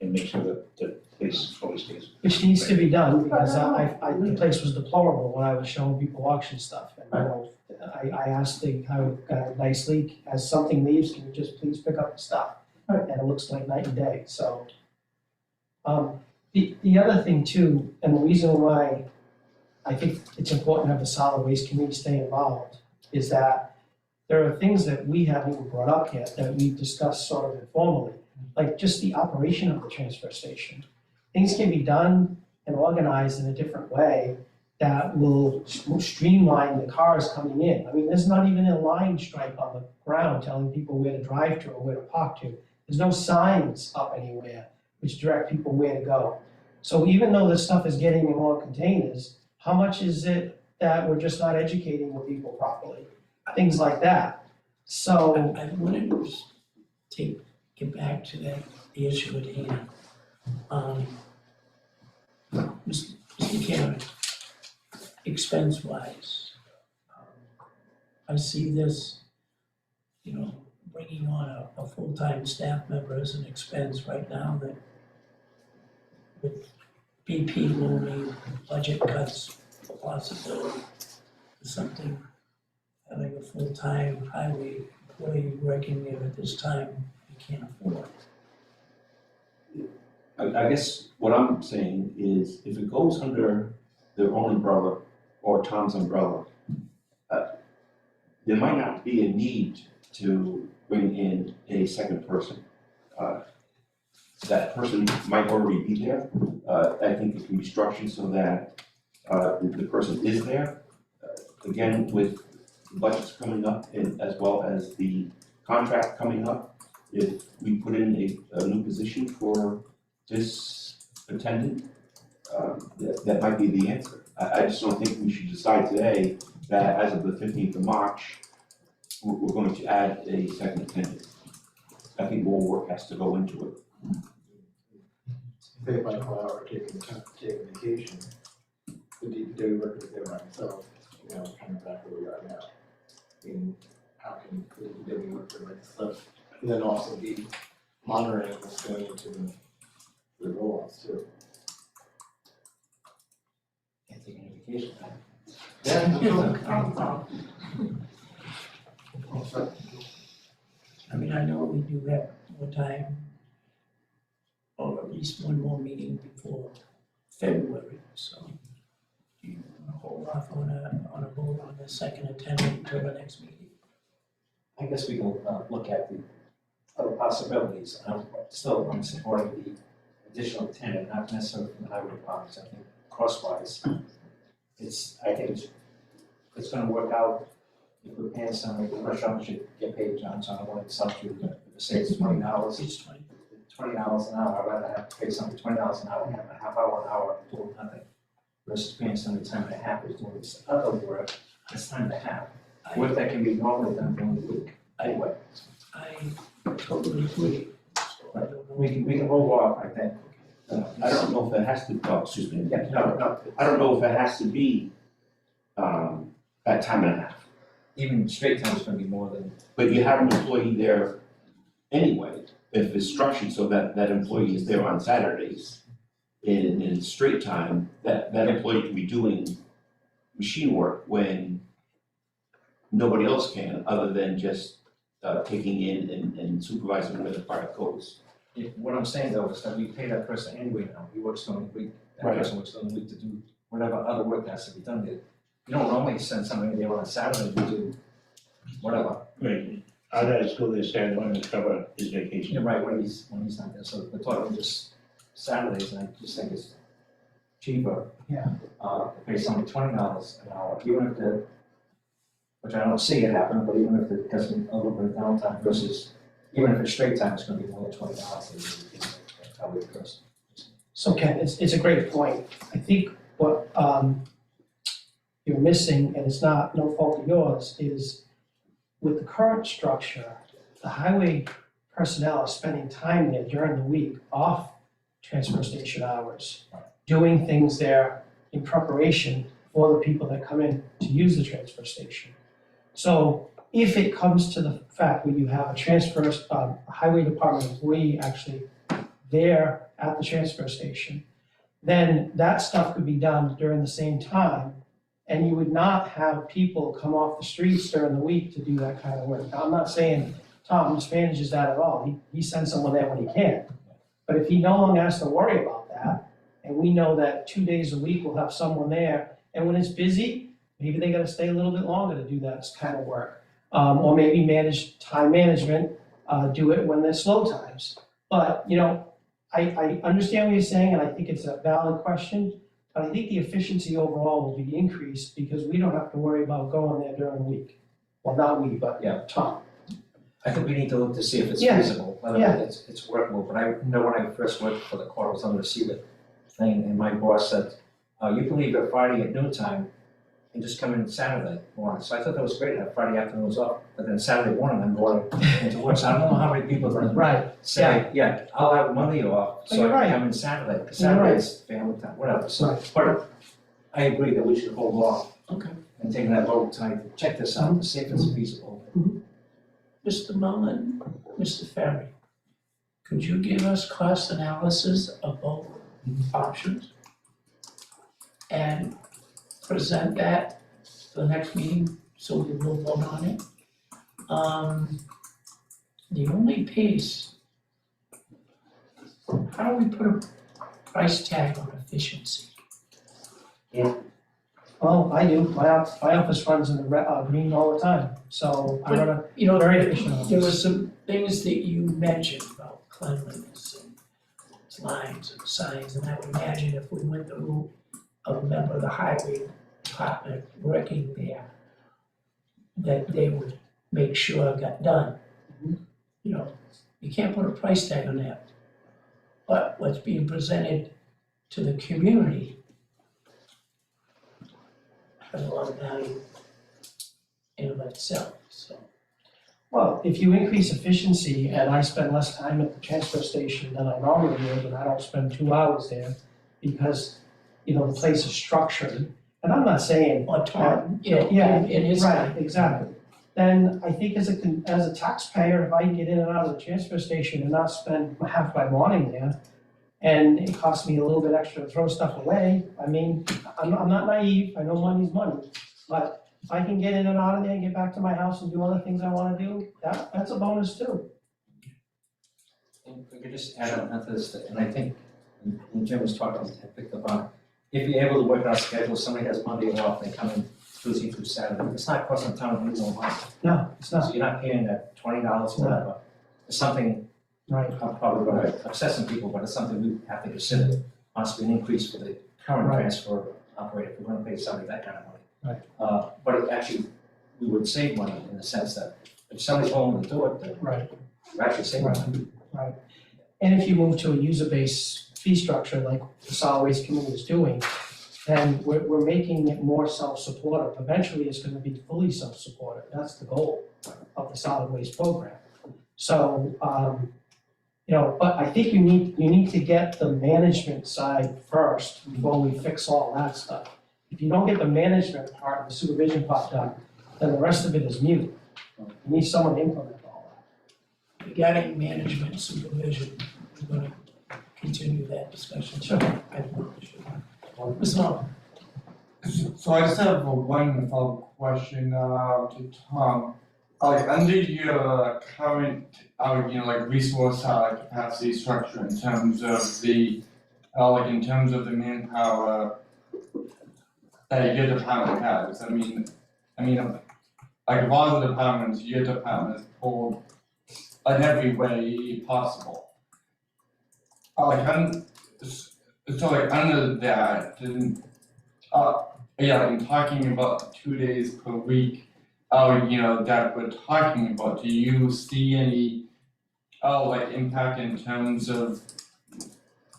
and make sure that the place always stays. Which needs to be done, because the place was deplorable when I was showing people auction stuff. And, you know, I asked the guy nicely, as something leaves, can you just please pick up the stuff? And it looks like night and day, so. The other thing too, and the reason why I think it's important to have the solid waste committee stay involved, is that there are things that we haven't even brought up yet that we've discussed sort of informally, like just the operation of the transfer station. Things can be done and organized in a different way that will streamline the cars coming in. I mean, there's not even a line stripe on the ground telling people where to drive to or where to park to. There's no signs up anywhere which direct people where to go. So even though this stuff is getting in more containers, how much is it that we're just not educating the people properly? Things like that. So, I wanted to just get back to the issue at hand. Mr. Karen, expense-wise, I see this, you know, bringing on a full-time staff member as an expense right now that with BP looming, budget cuts, possibility, something, having a full-time highway employee working there at this time, you can't afford. I guess what I'm saying is if it goes under their own umbrella or Tom's umbrella, there might not be a need to bring in a second person. That person might already be there. I think it can be structured so that the person is there. Again, with the budgets coming up and as well as the contract coming up, if we put in a new position for this attendant, that might be the answer. I just don't think we should decide today that as of the 15th of March, we're going to add a second attendant. I think more work has to go into it. Say if I call out or take vacation, the DPW workers there by themselves, you know, kind of back where we are now. I mean, how can the DPW worker like stuff, and then also be monitoring what's going into the roll-offs too. Can't take any vacation time. I mean, I know we do have more time, or at least one more meeting before February, so do you want to hold off on a vote on the second attendant until the next meeting? I guess we can look at the other possibilities. I'm supporting the additional tenant, not necessarily from the highway departments. I think crosswise, I think it's gonna work out. If we're paying somebody, the restaurant should get paid, John, so I don't want to substitute, but if it says $20, It's 20. $20 an hour, I'd rather have to pay somebody $20 an hour, and have a half hour, an hour doing nothing, versus paying somebody time and a half who's doing this other work, that's time and a half. Work that can be normally done during the week. Anyway, I totally agree. So I don't know. we can hold off, I think. I don't know if it has to, oh, excuse me. Yeah, no, I don't know if it has to be that time and a half. even straight time is gonna be more than, But you have an employee there anyway, if it's structured so that that employee is there on Saturdays. In straight time, that employee can be doing machine work when nobody else can, other than just taking in and supervising where the product goes. what I'm saying though is that we pay that person anyway now, he works during the week, that Right. person works during the week to do whatever other work that has to be done there. You don't normally send somebody there on a Saturday to do whatever. Right, I'd rather go there Saturday morning to cover his vacation. You're right, when he's not there, so we're talking just Saturdays, and I just think it's cheaper. Yeah. To pay somebody $20 an hour, even if the, which I don't see it happen, but even if it gets a little bit of downtime versus, even if it's straight time, it's gonna be more than $20 a week person. So Ken, it's a great point. I think what, you're missing, and it's not, no fault of yours, is with the current structure, the highway personnel are spending time there during the week off transfer station hours, doing things there in preparation for the people that come in to use the transfer station. So if it comes to the fact where you have a highway department employee actually there at the transfer station, then that stuff could be done during the same time, and you would not have people come off the streets during the week to do that kind of work. Now, I'm not saying Tom mismanages that at all, he sends someone there when he can. But if he no longer has to worry about that, and we know that 2 days a week we'll have someone there, and when it's busy, maybe they gotta stay a little bit longer to do that kind of work. Or maybe manage time management, do it when there's slow times. But, I understand what you're saying, and I think it's a valid question, but I think the efficiency overall will be increased because we don't have to worry about going there during the week. Well, not we, but Tom. I think we need to look to see if it's Yeah. feasible, whether Yeah. it's workable. But I know when I first worked for the court, I was on the receiver thing, and my boss said, you can leave here Friday at noontime and just come in Saturday morning. So I thought that was great, have Friday afternoons off, but then Saturday morning I'm going into work. So I don't know how many people are gonna Right, say, yeah, I'll have Monday off, so You're I right. can come in Saturday. Because You're Saturday right. is family time, whatever. So, Right. but I agree that we should hold off Okay. and take that vote tonight to check this out, to see if it's feasible. Mr. Mullen, Mr. Ferry, could you give us cost analysis of both options? And present that for the next meeting, so we will vote on it. The only piece, how do we put a price tag on efficiency? well, I do, my office runs in the green all the time, so I'm gonna, You know, Very there efficient. there were some things that you mentioned about cleanliness and lines and signs, and I would imagine if we went the route of a member of the highway department working there, that they would make sure it got done. You can't put a price tag on that. But what's being presented to the community has a lot of value in and of itself, so. well, if you increase efficiency and I spend less time at the transfer station than I normally would, and I don't spend 2 hours there because, the place is structured, and I'm not saying, Or Tom, yeah, in his. right, exactly. Then I think as a taxpayer, if I can get in and out of the transfer station and not spend half my morning there, and it costs me a little bit extra to throw stuff away, I mean, I'm not naive, I know money's money, but if I can get in and out of there and get back to my house and do other things I wanna do, that's a bonus too. And if we could just add on to this, and I think, when Jim was talking, I picked up on, if you're able to work on a schedule, somebody has Monday off, they come in Tuesday through Saturday, it's not costing the town any more money. No, it's So not, you're not paying that $20 or whatever. It's something, right, I'm probably gonna upset some people, but it's something we have to consider, possibly an increase for the current Right. transfer operator, if we're gonna pay somebody that kind of money. Right. But it actually, we would save money in the sense that if somebody's willing to do it, then right. we're actually saving money. Right. And if you move to a user-based fee structure like the solid waste committee is doing, then we're making it more self-supportive. Eventually, it's gonna be fully self-supportive. That's the goal of the solid waste program. So, but I think you need to get the management side first before we fix all that stuff. If you don't get the management part, the supervision part done, then the rest of it is mute. You need someone to implement all that. Regarding management supervision, we're gonna continue that discussion. Sure. Ms. Mullin, So I just have one follow-up question to Tom. Like under your current, resource capacity structure in terms of the, manpower that your department has. I mean, like of all the departments, your department is pulled in every way possible. Under that, then, in talking about 2 days per week, that we're talking about, do you see any, impact in terms of,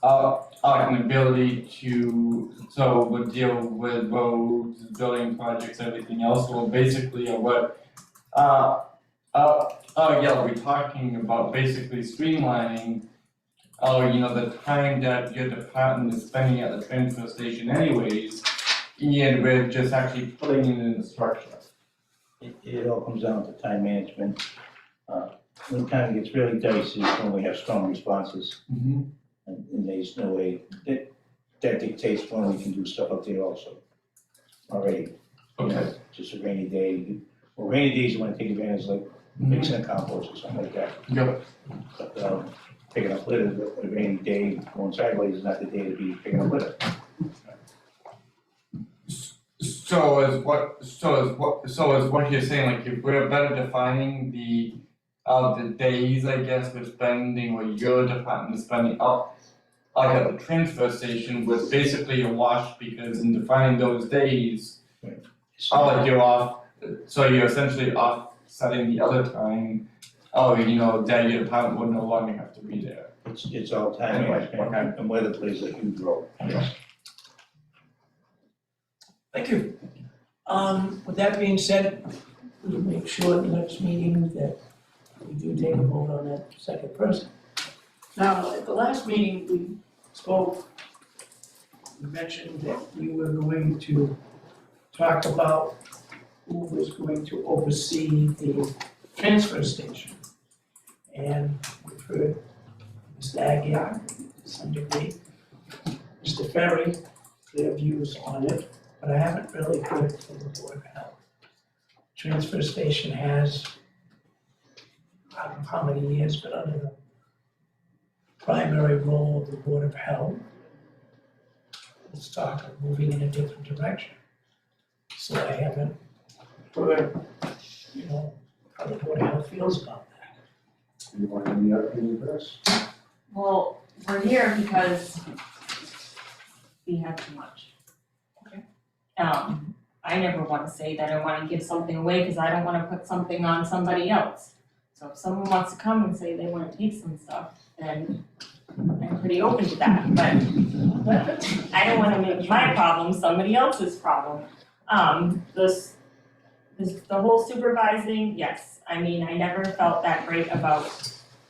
an ability to, so would deal with roads, building projects, everything else, well, basically, we're talking about basically streamlining, the time that your department is spending at the transfer station anyways, and we're just actually putting it in the structure. It all comes down to time management. When it kind of gets really dicey, is when we have strong responses, and there's no way, that dictates when we can do stuff up there also. Already, Okay. just a rainy day, well, rainy days you wanna take advantage, like mixing a compost or something like that. Yep. But, picking up litter, a rainy day, going sideways is not the day to be picking up litter. So is what you're saying, like, if we're better defining the days, I guess, we're spending, or your department is spending up, like at the transfer station, with basically a wash, because in defining those days, like you're off, so you're essentially offsetting the other time, that your department would no longer have to be there. It's all time Anyway, management, and weather plays a huge role. Thank you. With that being said, we'll make sure at the next meeting that we do take a vote on that second person. Now, at the last meeting, we spoke, we mentioned that we were going to talk about who was going to oversee the transfer station. And we've heard Mr. Aguirre, to some degree, Mr. Ferry, their views on it, but I haven't really heard from the Board of Health. Transfer station has, I don't know how many years, but under the primary role of the Board of Health. Let's talk of moving in a different direction. So I haven't heard, how the Board of Health feels about that. You want any other opinion first? Well, we're here because we have too much. Okay. I never wanna say that I wanna give something away, because I don't wanna put something on somebody else. So if someone wants to come and say they wanna take some stuff, then I'm pretty open to that, but I don't wanna make my problem somebody else's problem. The whole supervising, yes, I mean, I never felt that great about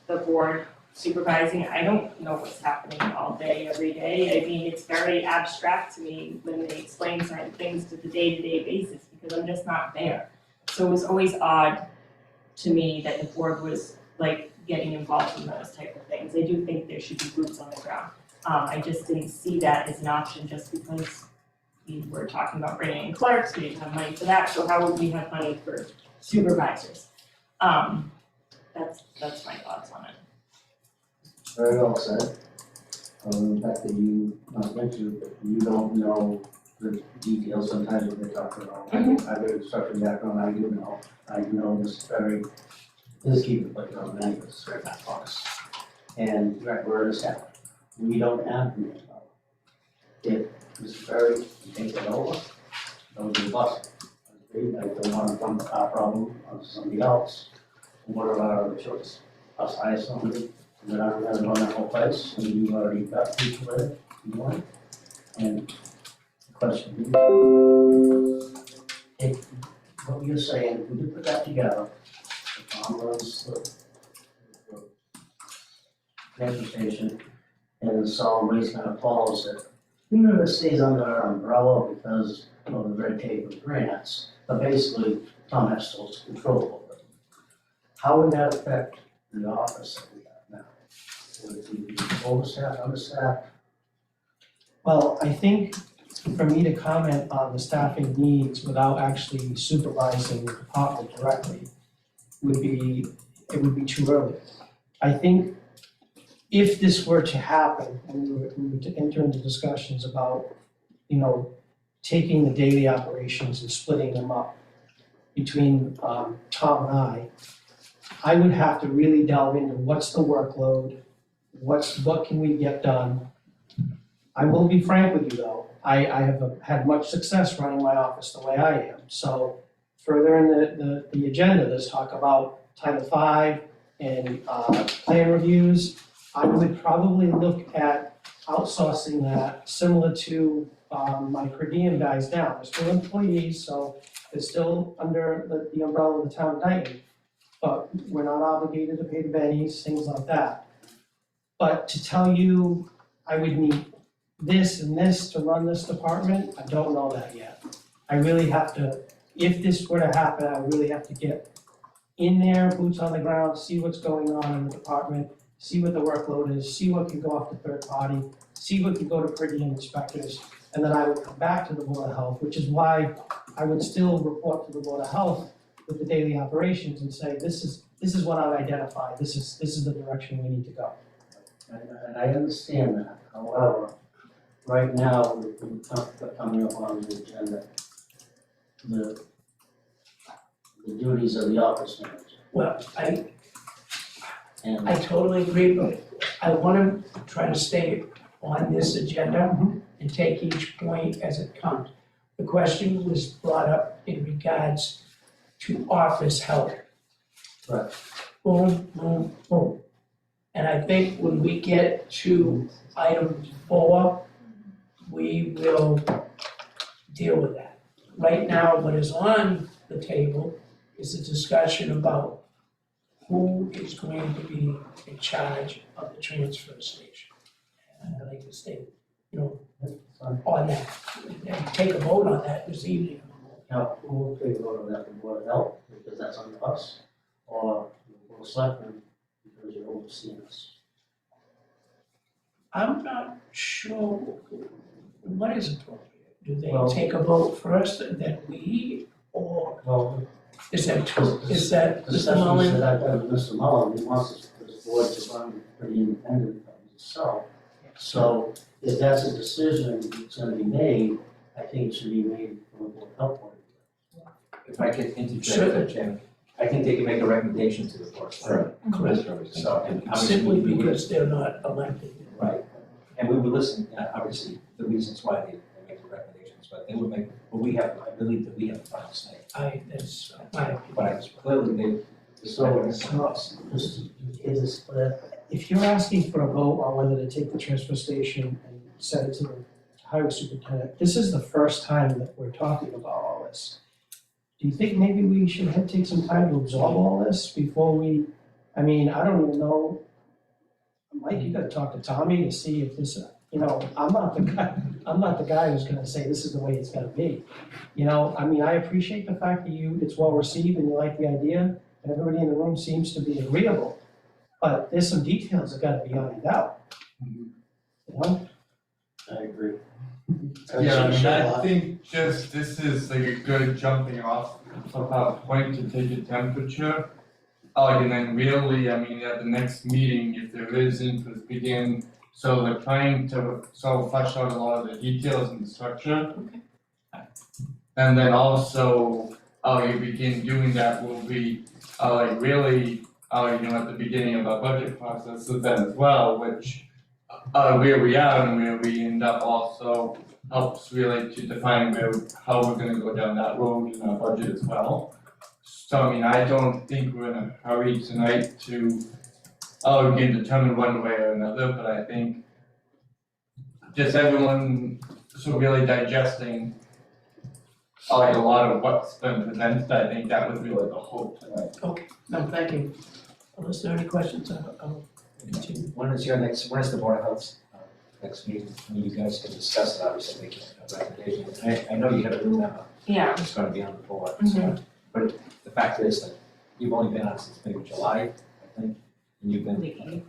the board supervising. I don't know what's happening all day, every day. I mean, it's very abstract to me when they explain certain things to the day-to-day basis, because I'm just not there. So it was always odd to me that the board was like getting involved in those type of things. I do think there should be boots on the ground. I just didn't see that as an option just because we were talking about bringing in clerks, we didn't have money for that, so how would we have money for supervisors? That's my thoughts on it. Very well said. The fact that you, not mentioned, but you don't know the details sometimes when they're talking about. I have a construction background, I do know this very, this keep it like on many of us right back box. And we're in a step, we don't have the power. If Mr. Ferry can take it over, those are the buses. I don't want to dump our problem on somebody else. What are our other choices? Us hire somebody, and then I'm gonna run that whole place, and you've already got people there, you want it? And the question, if, what you're saying, we could put that together, the farm runs the transfer station, and the solid waste kind of follows it. Even if it stays under our umbrella because of the red tape of grants, but basically, Tom has total control over it. How would that affect the office that we have now? Would it be overstaffed, understaffed? Well, I think for me to comment on the staffing needs without actually supervising the department directly would be too early. I think if this were to happen, and we were to enter into discussions about, taking the daily operations and splitting them up between Tom and I would have to really delve into what's the workload, what can we get done. I will be frank with you though, I have had much success running my office the way I am. So further in the agenda, there's talk about Title V and plan reviews. I would probably look at outsourcing that, similar to, my per diem guys now. They're still employees, so they're still under the umbrella of the town of Dayton. But we're not obligated to pay the bennies, things like that. But to tell you, I would need this and this to run this department, I don't know that yet. I really have to, if this were to happen, I really have to get in there, boots on the ground, see what's going on in the department, see what the workload is, see what can go off to third party, see what can go to per diem inspectors, and then I would come back to the Board of Health, which is why I would still report to the Board of Health with the daily operations and say, this is what I've identified, this is the direction we need to go. And I understand that, however, right now, with the coming up on the agenda, the duties of the office manager. Well, I And totally agree, but I wanna try to stay on this agenda and take each point as it comes. The question was brought up in regards to office help. Right. Boom, boom, boom. And I think when we get to item 4, we will deal with that. Right now, what is on the table is a discussion about who is going to be in charge of the transfer station. And I'd like to stay, on that, and take a vote on that this evening. now, who will take a vote on that, the Board of Health, because that's under us, or the Board of Selectmen, because you're overseeing us. I'm not sure what is appropriate. Do they Well- take a vote first and then we, or Well, is that, the Mr. discussions Mullin? that I've had with Mr. Mullin, he wants this board to run pretty independent of itself. So if that's a decision that's gonna be made, I think it should be made from a Board of Health point of view. If I could interject, Sure. there, Chairman, I think they can make a recommendation to the board. Correct. So, and obviously, Simply we would- because they're not elected. Right, and we would listen, obviously, the reasons why they make the recommendations, but they would make, but we have, I believe that we have the final say. That's my opinion. But I clearly, they, So, it's not, just to give this clear, If you're asking for a vote on whether to take the transfer station and send it to the highway superintendent, this is the first time that we're talking about all this. Do you think maybe we should take some time to absorb all this before we, I don't even know. Mike, you gotta talk to Tommy to see if this, I'm not the guy who's gonna say this is the way it's gonna be. I appreciate the fact that it's well received and you like the idea, and everybody in the room seems to be agreeable. But there's some details that gotta be ironed out. I agree. Yeah, I think just this is like a good jumping off point to take a temperature. And then really, at the next meeting, if there is interest, begin, so they're trying to flesh out a lot of the details and the structure. And then also, you begin doing that will be, really, at the beginning of our budget process then as well, which, where we are and where we end up also helps really to define how we're gonna go down that road in our budget as well. So, I don't think we're in a hurry tonight to, again, determine one way or another, but I think just everyone really digesting, a lot of what's been presented, I think that was really the hope tonight. No, thank you. Unless there are any questions, I'll continue. when is the Board of Health's next meeting? You guys can discuss it, obviously, make a recommendation. I know you have a new member Yeah, that's gonna be on the board, so, but the fact is that you've only been on since maybe July, I think, and you've been, yeah.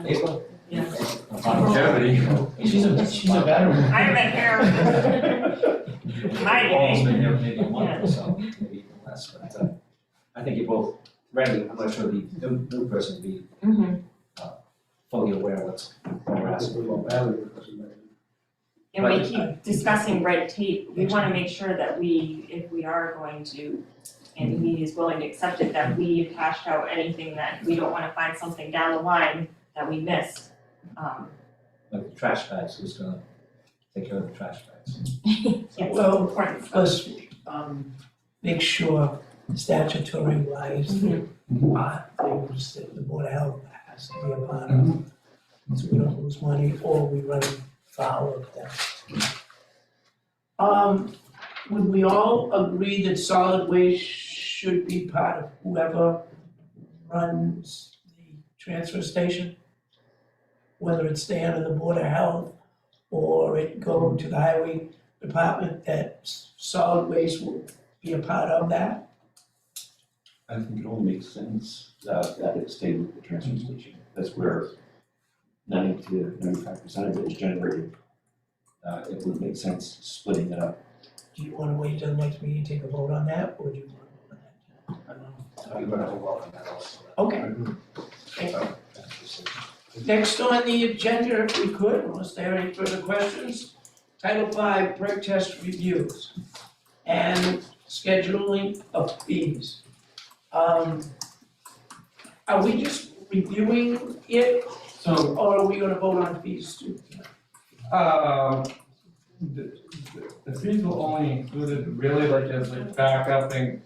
April? Yeah. Longevity. She's a veteran. I've been here. My Paul's day. been here maybe a month or so, maybe even less, but, I think you're both ready, I'm not sure the new person will be Mhm. fully aware of what we're asking for. And we keep discussing red tape, we wanna make sure that if we are going to, and he is willing to accept it, that we've hashed out anything that we don't wanna find something down the line that we missed. Like the trash bags, who's gonna take care of the trash bags? Yes, Well, important stuff. Plus, make sure statutory wise, Mhm. things that the Board of Health has to be a part of. so we don't lose money or we run foul of them. Would we all agree that solid waste should be part of whoever runs the transfer station? Whether it stay under the Board of Health or it go to the Highway Department, that solid waste will be a part of that? I think it only makes sense that it stay with the transfer station. That's where 90 to 95% of it is generated. It would make sense splitting it up. Do you wanna wait till the next meeting, take a vote on that, or do you wanna vote on that? I don't know. I'm gonna hold on that also. Okay. Next on the agenda, if we could, unless there are any further questions, Title V, perk test reviews and scheduling of fees. Are we just reviewing it, So, or are we gonna vote on fees too? the fees were only included really like as like backup in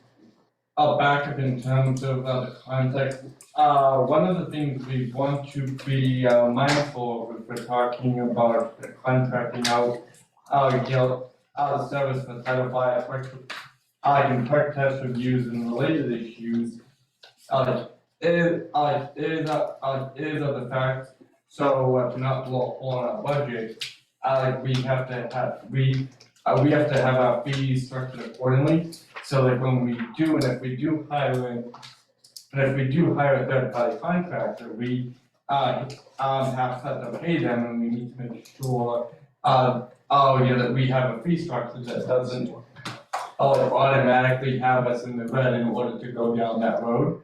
terms of the context. One of the things we want to be mindful of if we're talking about contracting out, the service for Title V, in perk test reviews and related issues, is of the fact, so to not blow on our budget, we have to have our fees structured accordingly. So like when we do, and if we do hire a third party contractor, we have to pay them, and we need to make sure that we have a fee structure that doesn't automatically have us in the red in order to go down that road.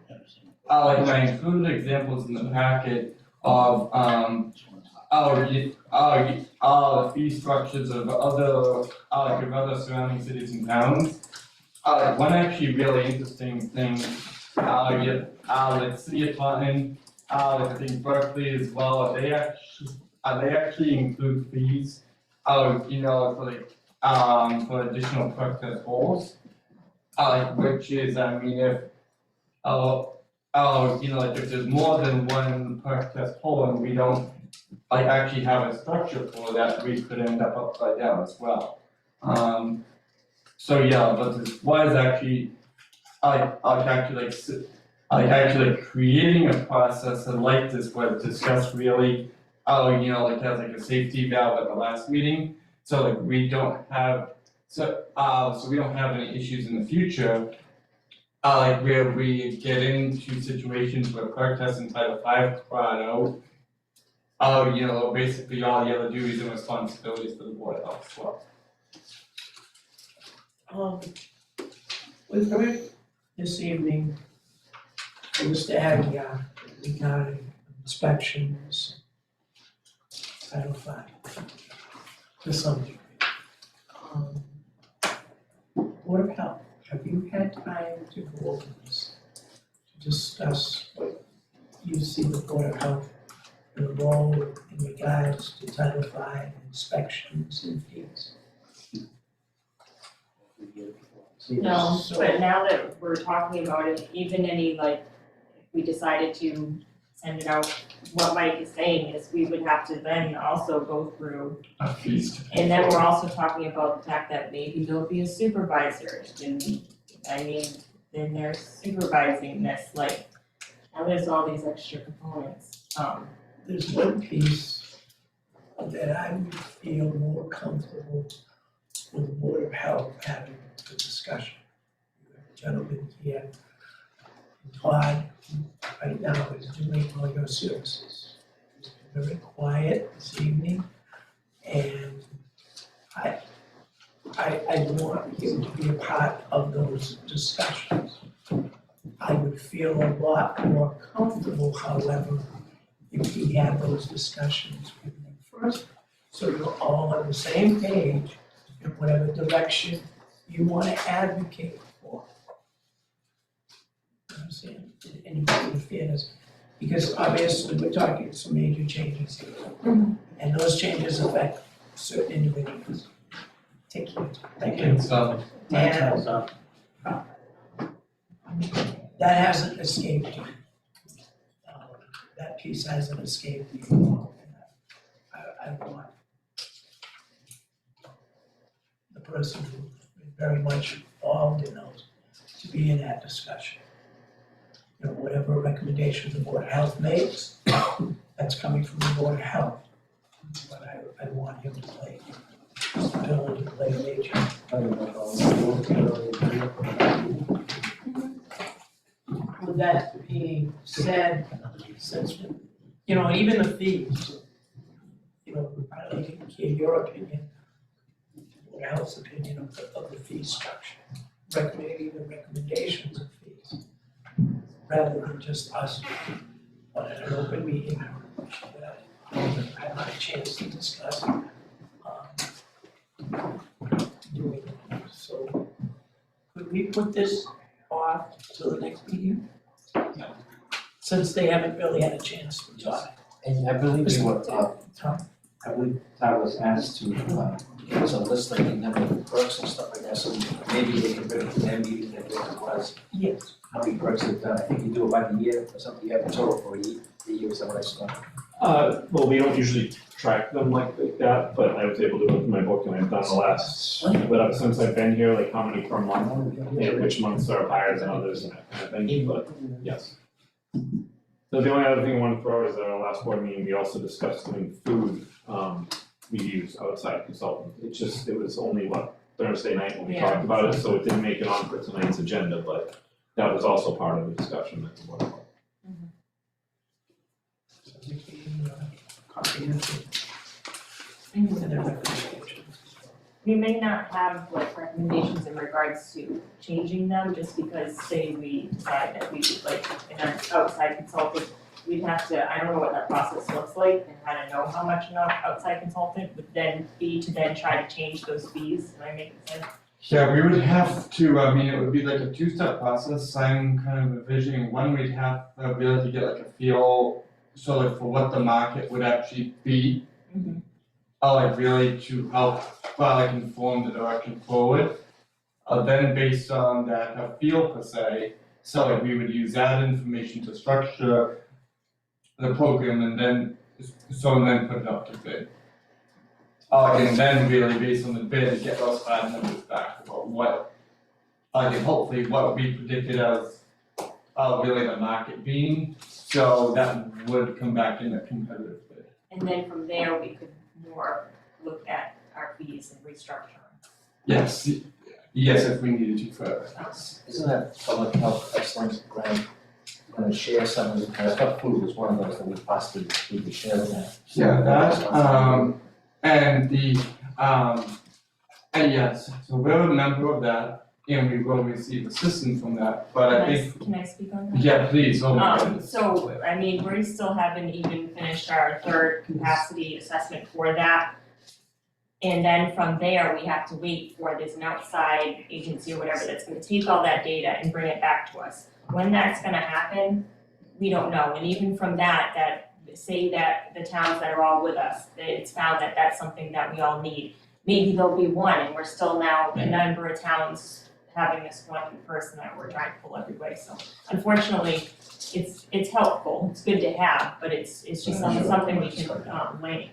I included examples in the packet of the fee structures of other surrounding cities and towns. One actually really interesting thing, like City of Taunton, I think Berkeley as well, they actually include fees, for additional perk test holes. Which is, if there's more than one perk test hole and we don't actually have a structure for that, we could end up upside down as well. But this was actually, creating a process like this was discussed really, as a safety valve at the last meeting, so we don't have, we don't have any issues in the future. Where we get into situations where perk tests in Title V brought out, basically all the other duties and responsibilities for the Board of Health as well. With Rick this evening, I was to have regarding inspections, Title V, to some degree. Board of Health, have you had time to go over this, to discuss what you see the Board of Health, the role in regards to Title V inspections and fees? No, So- but now that we're talking about it, even any if we decided to send it out, what Mike is saying is we would have to then also go through. A feast. And then we're also talking about the fact that maybe there'll be a supervisor, and then they're supervising this, now there's all these extra components. There's one piece that I would feel more comfortable with the Board of Health having the discussion. You have a gentleman here, Todd, who right now is doing all your services. He's been very quiet this evening, and I want him to be a part of those discussions. I would feel a lot more comfortable, however, if we had those discussions with you first, so you're all on the same page in whatever direction you want to advocate for. You know what I'm saying, in fairness, because obviously we're talking some major changes here. And those changes affect certain individuals. Take care, thank you. And so, And that hasn't escaped you. That piece hasn't escaped you. And I want the person who's been very much involved in those to be in that discussion. You know, whatever recommendation the Board of Health makes, that's coming from the Board of Health. But I want him to play, his ability to play a major. I don't know. With that being said, since, you know, even the fees, you know, I'd like to hear your opinion, Board of Health's opinion of the fee structure. Recommending the recommendations of fees, rather than just us on an open meeting that I've had a chance to discuss. Doing it. So, could we put this off till the next meeting? Since they haven't really had a chance to talk. And I believe you were, Tom? I believe I was asked to, give us a list like the number of perks and stuff like that, so maybe they can bring it to their meeting, that it was, Yes. how many perks they've done, I think you do it by the year or something, you have a total for the year, is that what I saw? Well, we don't usually track them like that, but I was able to look in my book and I've done the last, but since I've been here, like how many per month, and which months are higher than others and that kind of thing, but yes. So the only other thing I want to throw is at our last board meeting, we also discussed doing food, reviews outside consultant. It was only Thursday night when we Yeah. talked about it, so it didn't make it on for tonight's agenda, but that was also part of the discussion at the board. Comprehensive. Mhm. And their recommendations. We may not have like recommendations in regards to changing them, just because say we decide that we would like an outside consultant. We'd have to, I don't know what that process looks like and how to know how much an outside consultant would then be to then try to change those fees, am I making sense? Yeah, we would have to, I mean, it would be like a two-step process. I'm kind of envisioning, one, we'd have to be able to get like a feel, sort of for what the market would actually be. Mhm. Like really to help, like inform the direction forward. Then based on that feel per se, so like we would use that information to structure the program and then put it up to bid. And then really based on the bid, get those hard numbers back about what, and hopefully what we predicted as, really the market being, so that would come back in a competitive bid. And then from there, we could more look at our fees and restructure. Yes, yes, if we needed to further. Isn't that public health excellence grant, gonna share some of the, I thought food was one of those that we possibly, we could share with that. Yeah, that, and the, and yes, so we're a member of that, and we will receive assistance from that, but I think, Can I speak on that? yeah, please, oh my goodness. So, I mean, we still haven't even finished our third capacity assessment for that. And then from there, we have to wait for this an outside agency or whatever that's gonna take all that data and bring it back to us. When that's gonna happen, we don't know, and even from that say that the towns that are all with us, that it's found that that's something that we all need. Maybe there'll be one, and we're still now a number of towns having this one person that we're trying to pull every way, so unfortunately, it's helpful, it's good to have, but it's just something we can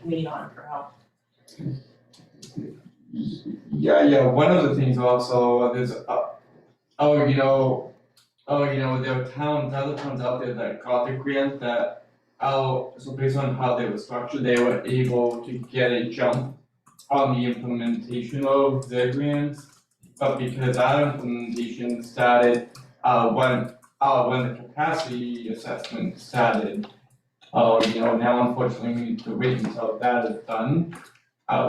lean on for help. Yeah, one of the things also, there's, there are other towns out there that got the grant that, so based on how they were structured, they were able to get a jump on the implementation of their grants. But because our implementation started, when the capacity assessment started, now unfortunately we need to wait until that is done,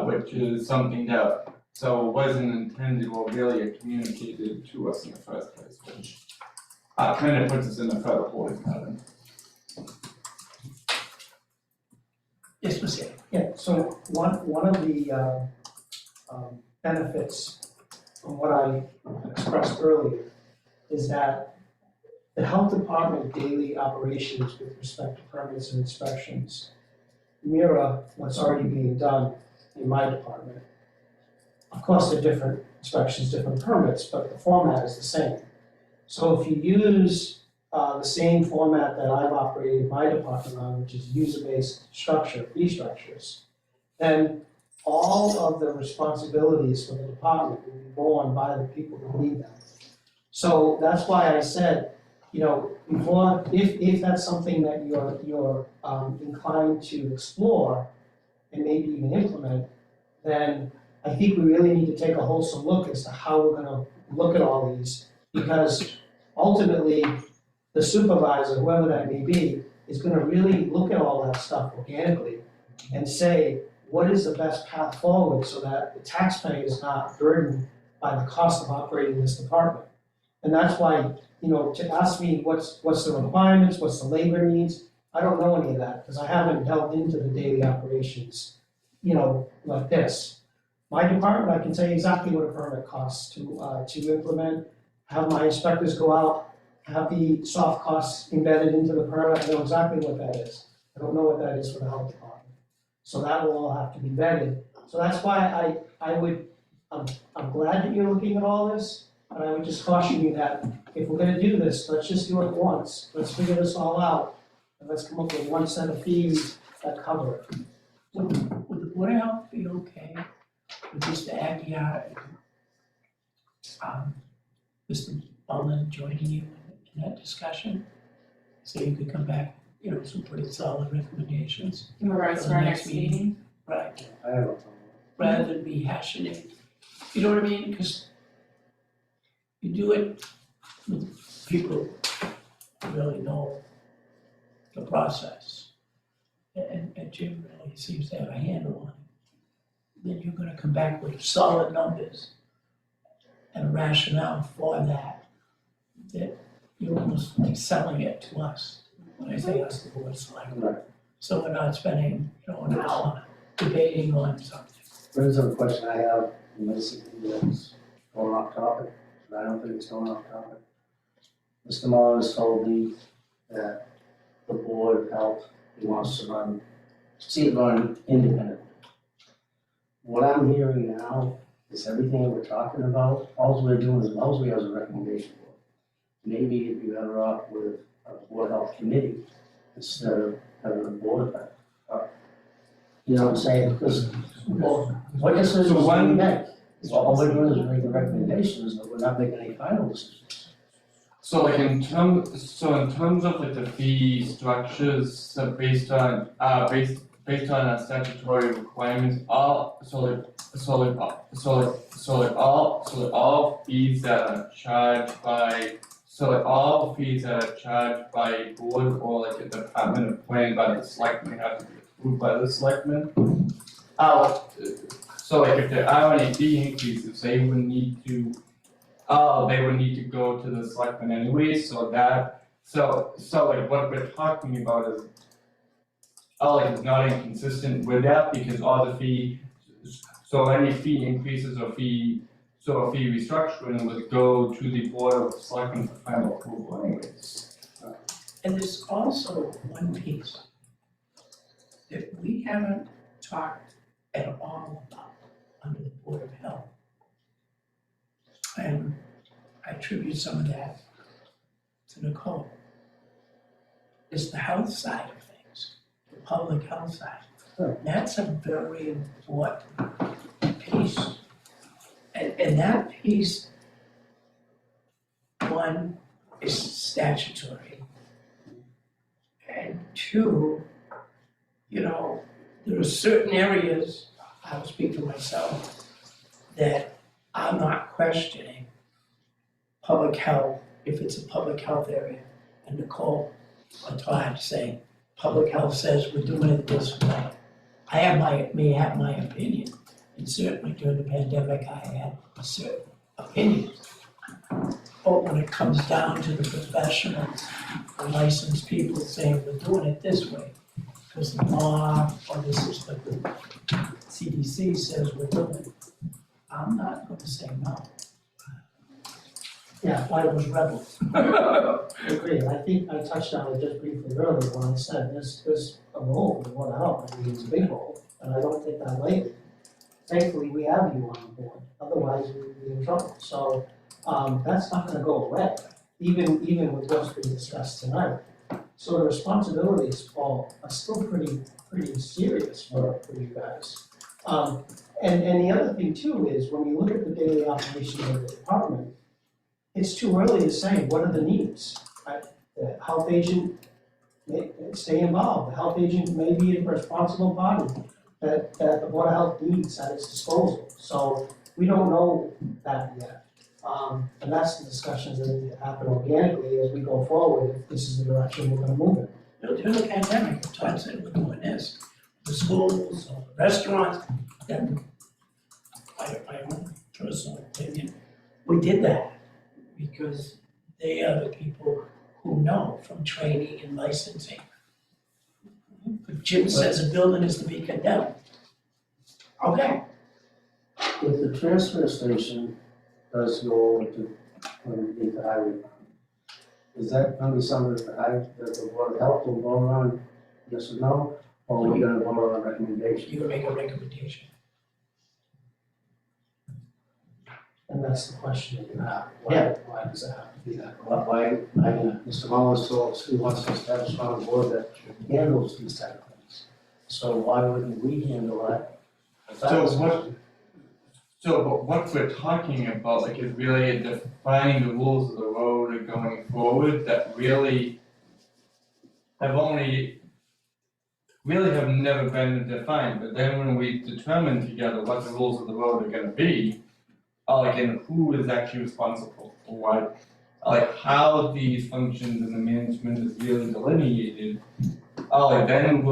which is something that, so wasn't intended or really communicated to us in the first place, which kind of puts us in a further holding pattern. Yes, Ms. Haley. Yeah, so one of the benefits from what I expressed earlier is that the health department daily operations with respect to permits and inspections mirror what's already being done in my department. Of course, they're different inspections, different permits, but the format is the same. So if you use the same format that I've operated my department on, which is user-based structure, fee structures, then all of the responsibilities for the department will be borne by the people who lead them. So that's why I said, you know, before, if that's something that you're inclined to explore and maybe even implement, then I think we really need to take a wholesome look as to how we're gonna look at all these. Because ultimately, the supervisor, whoever that may be, is gonna really look at all that stuff organically and say, what is the best path forward so that the taxpayer is not burdened by the cost of operating this department? And that's why, you know, to ask me what's the requirements, what's the labor needs, I don't know any of that, because I haven't delved into the daily operations, you know, like this. My department, I can tell you exactly what a permit costs to implement, have my inspectors go out, have the soft costs embedded into the permit, I know exactly what that is. I don't know what that is for the health department. So that will all have to be vetted. So that's why I'm glad that you're looking at all this, but I would just caution you that if we're gonna do this, let's just do it once. Let's figure this all out, and let's come up with one set of fees that cover it. Would the Board of Health be okay with Mr. Aguirre and Mr. Bowman joining you in that discussion? So you could come back, you know, some pretty solid recommendations, In regards to our next meeting, right? I have a problem. Rather than be hashing it, you know what I mean? Because you do it with people who really know the process. And Jim really seems to have a handle on it. Then you're gonna come back with solid numbers and a rationale for that, that you're almost like selling it to us. When I say us, the Board of Selectmen. Right. So we're not spending, you know, an hour debating on something. Brings up a question I have, and basically it's going off topic, but I don't think it's going off topic. Mr. Mullins told me that the Board of Health, he wants to see it run independently. What I'm hearing now is everything that we're talking about, all we're doing is, all we have is a recommendation board. Maybe it'd be better off with a Board of Health committee instead of having a board of health. You know what I'm saying? Because, well, what decisions do we make? All we're doing is making recommendations, but we're not making any final decisions. So like in terms of like the fee structures, based on our statutory requirements, all fees that are charged by, all fees that are charged by a board or like a department of planning by the selectmen have to be approved by the selectmen. So like if there are any fee increases, they would need to go to the selectmen anyway, so like what we're talking about is like not inconsistent with that, because all the fee, so any fee increases or fee restructuring would go to the Board of Selectmen for final approval anyways. And there's also one piece that we haven't talked at all about under the Board of Health. And I attribute some of that to Nicole. Is the health side of things, the public health side. Sure. That's a very important piece. And that piece, one, is statutory. And two, you know, there are certain areas, I'll speak for myself, that I'm not questioning public health, if it's a public health area. And Nicole or Todd say, public health says we're doing it this way. I may have my opinion, and certainly during the pandemic, I had a certain opinion. But when it comes down to the professionals, the licensed people saying we're doing it this way, because the law, or this is what the CDC says we're doing, I'm not gonna say no. Yeah, I was rebels. agree. I think I touched on it just briefly earlier when I said there's a role for the Board of Health. I mean, it's a big role, and I don't take that lightly. Thankfully, we have you on the board, otherwise we would be in trouble. So, that's not gonna go away, even with what's being discussed tonight. So the responsibilities, Paul, are still pretty serious for you guys. And the other thing too is when you look at the daily operation of the department, it's too early to say what are the needs. The health agent may stay involved, the health agent may be a responsible body that the Board of Health needs at its disposal. So we don't know that yet. And that's the discussions that need to happen organically as we go forward, if this is the direction we're gonna move in. During the pandemic, the times that we're doing this, the schools, or the restaurants, then my own personal opinion, we did that because they are the people who know from training and licensing. If Jim says a building is to be condemned, okay, If the transfer station does go over to, into highway, is that gonna be something that the Board of Health will vote on, yes or no? Or are we gonna vote on a recommendation? you can make a recommendation. And that's the question that you have. Yeah. Why does it have to be that? Why, Mr. Mullins told, he wants to establish on a board that handles these type of things. So why wouldn't we handle that? But what we're talking about, like, is really defining the rules of the road going forward that really have never been defined, but then when we determine together what the rules of the road are gonna be, like, and who is actually responsible for what, like, how these functions and the management is really delineated, then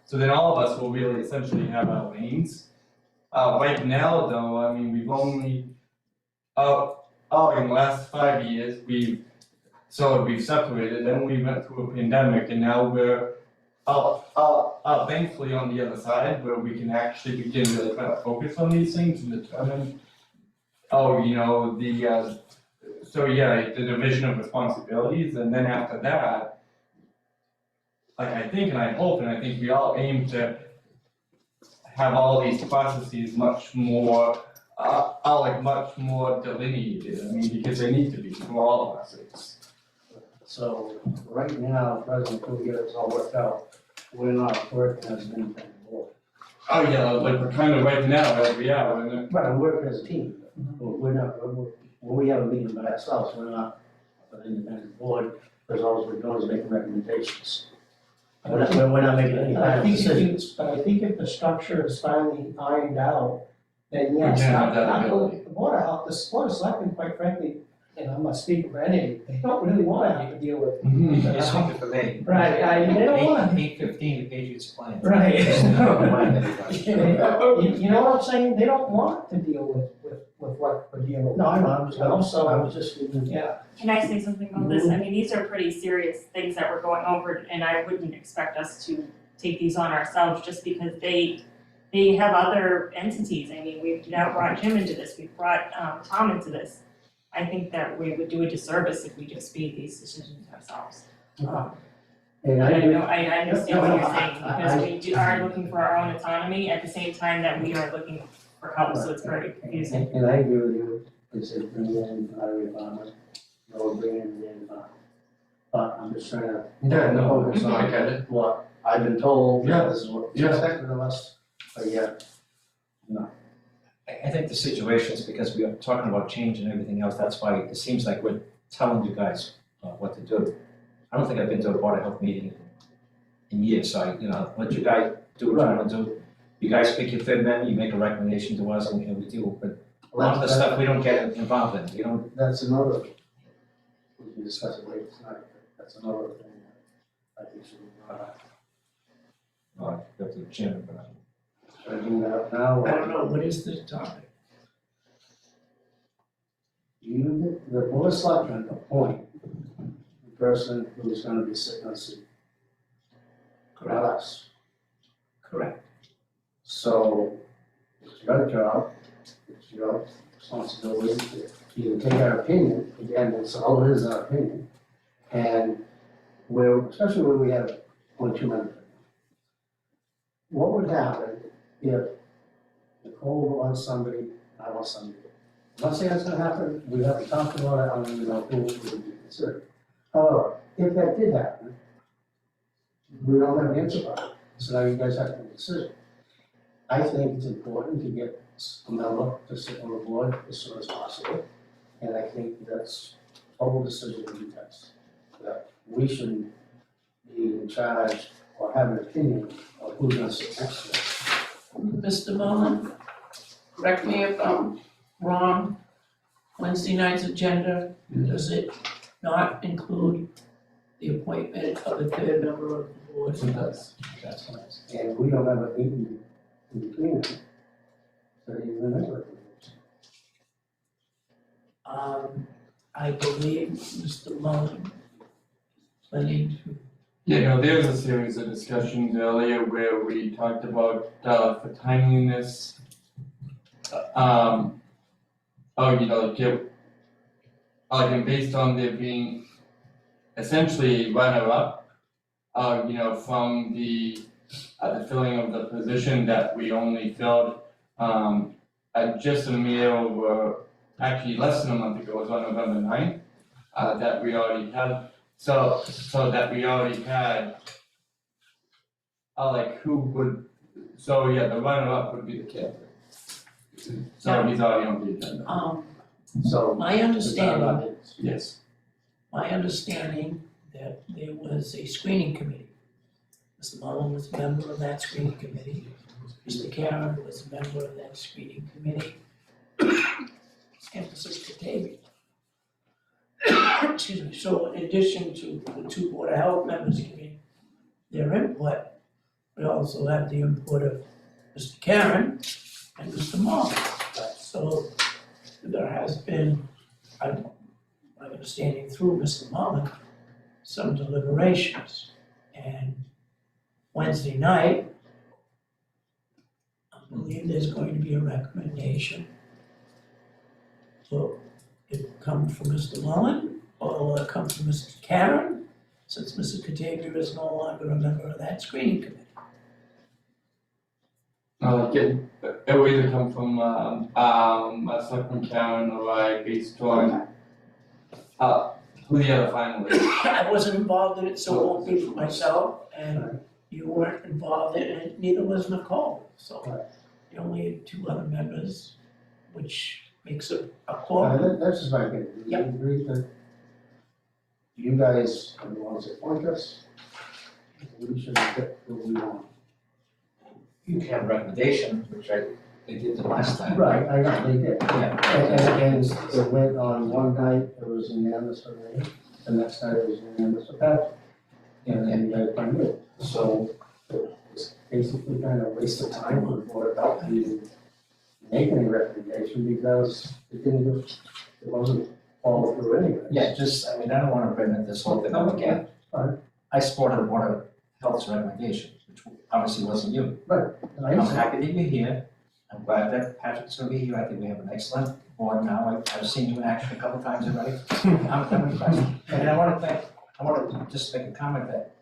so then all of us will really essentially have our lanes. Right now, though, I mean, we've only, in the last 5 years, we've separated, then we went through a pandemic, and now we're, thankfully on the other side, where we can actually begin to really kind of focus on these things and determine, the division of responsibilities, and then after that, like, I think, and I hope, and I think we all aim to have all these processes much more, much more delineated, I mean, because they need to be for all of us. So right now, President, until we get this all worked out, we're not working as an independent board. Oh, yeah, like, we're kind of right now, as we are, and Right, we're working as a team. We're not, when we have a meeting by ourselves, we're not an independent board, because all we're doing is making recommendations. We're not making any I final think decisions. but I think if the structure is finally ironed out, then We yes, can have that not ability. the Board of Health, the Board of Selectmen, quite frankly, and I'm not speaking for any, they don't really wanna have to deal with. You're speaking for me. Right, they don't wanna. 8:15, the Patriots playing. Right. Remind everybody. You know what I'm saying? They don't want to deal with what we're dealing with. No, I know, I was just, Yeah, Can I say something about this? I mean, these are pretty serious things that we're going over, and I wouldn't expect us to take these on ourselves just because they have other entities. I mean, we've now brought Jim into this, we've brought Tom into this. I think that we would do a disservice if we just made these decisions ourselves. and I I know, I understand what you're saying, I- because we are looking for our own autonomy at the same time that we are looking for help, so it's very confusing. And I agree with you, it's a bring in highway department, no bringing in, but I'm just trying to focus I on get it. what I've been told, Yeah. this is what's Yeah. expected of us, but yet, I think the situation is because we are talking about change and everything else, that's why it seems like we're telling you guys what to do. I don't think I've been to a Board of Health meeting in years, so let you guys do what you want to do. You guys pick your fit men, you make a recommendation to us, and we deal, but a lot of the stuff we don't get involved in, we don't. that's another, we can discuss it later tonight, but that's another thing that I think should be brought up. Go to the gym, but Should I bring that up now? I don't know, what is the topic? The Board of Selectmen appoint the person who's gonna be sitting on the seat, not us. Correct. So, it's your job, it's your responsibility to either take our opinion, again, it's all it is, our opinion, and especially when we have only 2 members. What would happen if Nicole wants somebody, I want somebody? I'm not saying that's gonna happen, we have to talk about it, I don't even know who would be considered. However, if that did happen, we don't have an answer for it, so now you guys have to make a decision. I think it's important to get a member to sit on the board as soon as possible. And I think that's total decision of you guys. That we shouldn't be in charge or have an opinion of who's gonna sit next to us. Mr. Mullin, correct me if I'm wrong, Wednesday night's agenda, does it not include the appointment of a third member of the board? It does, that's nice. And we don't have a meeting in between them. So you remember. I believe Mr. Mullin planning to, There was a series of discussions earlier where we talked about, for timeliness. And based on there being essentially runner-up, from the filling of the position that we only filled, just a mere over, actually less than a month ago, it was on November 9th, that we already had. So that we already had, who would, the runner-up would be the candidate. So he's already on the agenda. So. my understanding, Yes. my understanding that there was a screening committee. Mr. Mullin was a member of that screening committee. Mr. Karen was a member of that screening committee. And Mrs. Katavia. Excuse me, so in addition to the two Board of Health members giving their input, we also have the input of Mr. Karen and Mr. Mullin. So there has been, my understanding through Mr. Mullin, some deliberations. And Wednesday night, I believe there's going to be a recommendation. Will it come from Mr. Mullin, or will it come from Mr. Karen, since Mrs. Katavia is no longer a member of that screening committee? It will either come from, Selectman Karen or I, based on, who the other finalists. I wasn't involved in it, so it won't be for myself, and you weren't involved in it, neither was Nicole. So you only had two other members, which makes it a quorum. That's just my opinion. Do you agree that you guys are the ones that appoint us? We should get who we want. You can have a recommendation, which they did the last time. Right, I know, they did. Yeah. And it went on one night, it was unanimous for me, the next night it was unanimous for Patrick. And then you guys find it. So it's basically kind of a waste of time for the Board of Health to make any recommendation because it wasn't follow through anyway. Yeah, I don't wanna bring this whole thing up again. Right. I supported the Board of Health's recommendation, which obviously wasn't you. And I I'm understand. happy that you're here. I'm glad that Patrick's gonna be here. I think we have an excellent board now. I've seen you in action a couple times already. I'm impressed. And I want to just make a comment that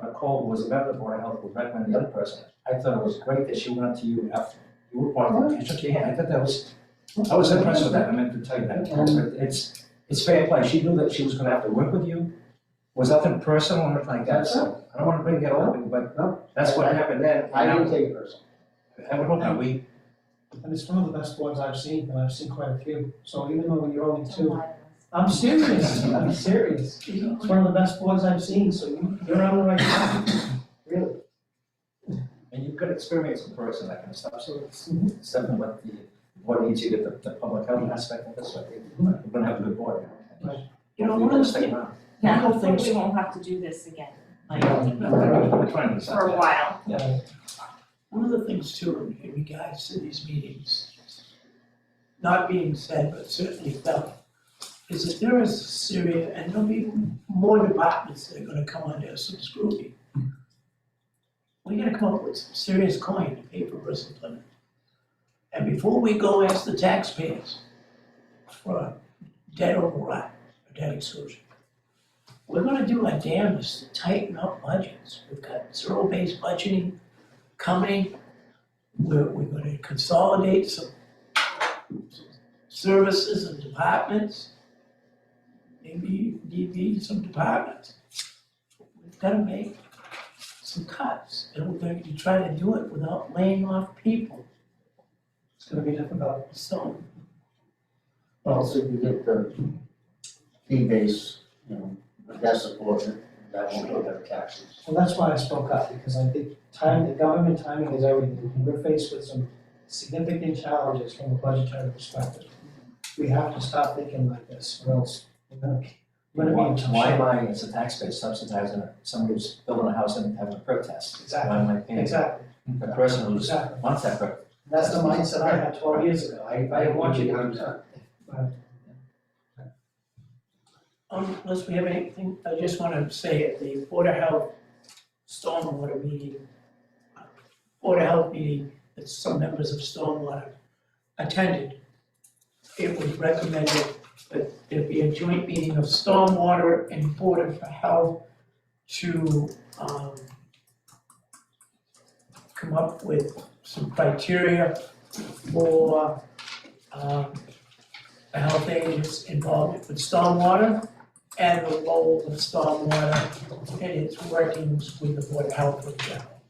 Nicole, who was a member of the Board of Health, would recommend the other person. I thought it was great that she went up to you after you were appointed. She shook your hand. I thought I was impressed with that. I meant to tell you that. It's fair play. She knew that she was gonna have to work with you. Was nothing personal or anything like that, so I don't wanna bring it up, but No, that's what happened then. I didn't take it personally. I would hope that we, And it's one of the best boards I've seen, and I've seen quite a few. So even though you're only two, I'm serious, I'm serious. It's one of the best boards I've seen, so you're on the right track, really. and you've got experience in person, that kind of stuff, so it's something what the board needs to get the public health aspect of this, so I think we're gonna have a good board now. You know, one of the Stay things, around. Yeah, One of the hopefully things- we won't have to do this again, like, We're trying to decide for a that. while. one of the things too, in regards to these meetings, not being said, but certainly felt, is that there is serious, and there'll be more departments that are gonna come under some scrutiny. We gotta come up with some serious coin to pay for discipline. And before we go ask the taxpayers for a debt override, or debt exclusion, we're gonna do our damnedest to tighten up budgets. We've got zero-based budgeting coming. We're gonna consolidate some services and departments. Maybe some departments. We've gotta make some cuts, and we're going to try to do it without laying off people, It's gonna be difficult. so. Well, so if you get the fee base, the debt support, that won't go to taxes. Well, that's why I spoke up, because I think the government timing is everything. We're faced with some significant challenges from a budgetary perspective. We have to stop thinking like this, or else we're gonna be in tough Why shape. am I, as a taxpayer, subsidizing somebody who's building a house and having a perk test? Exactly. Why am I paying Exactly, the person who exactly. wants that perk? That's the mindset I had 12 years ago. I didn't want you to do that. Unless we have anything, I just want to say at the Board of Health Stormwater meeting, Board of Health meeting, that some members of Stormwater attended, it was recommended that there be a joint meeting of Stormwater and Board of Health to come up with some criteria for the health agents' involvement with stormwater and the role of stormwater and its workings with the Board of Health in general.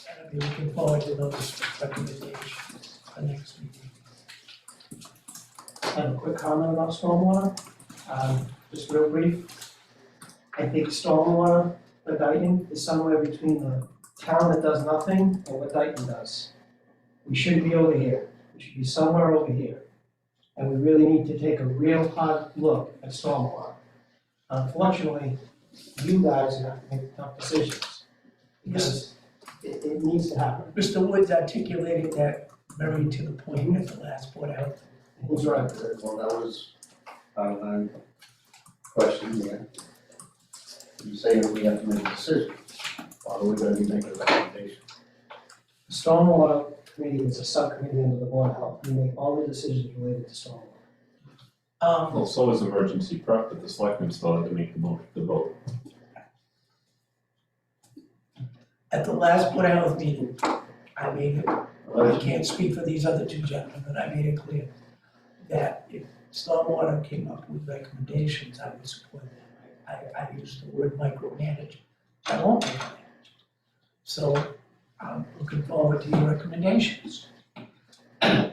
And I'll be looking forward to those recommendations for next meeting. I have a quick comment about stormwater, just real brief. I think stormwater, the Dayton, is somewhere between the town that does nothing and what Dayton does. We shouldn't be over here, we should be somewhere over here. And we really need to take a real hard look at stormwater. Unfortunately, you guys are gonna have to make tough decisions, because it needs to happen. Mr. Woods articulated that very to the point at the last Board of Health. Who's right? Well, that was part of my question there. You say that we have to make a decision, or are we gonna be making a recommendation? The Stormwater Committee is a subcommittee under the Board of Health, we make all the decisions related to stormwater. Well, so is emergency prep, but the selectmen still had to make the vote. At the last Board of Health meeting, I made it, I can't speak for these other two gentlemen, but I made it clear that if stormwater came up with recommendations, I would support them. I used the word micromanage, I won't micromanage. So I'm looking forward to your recommendations. And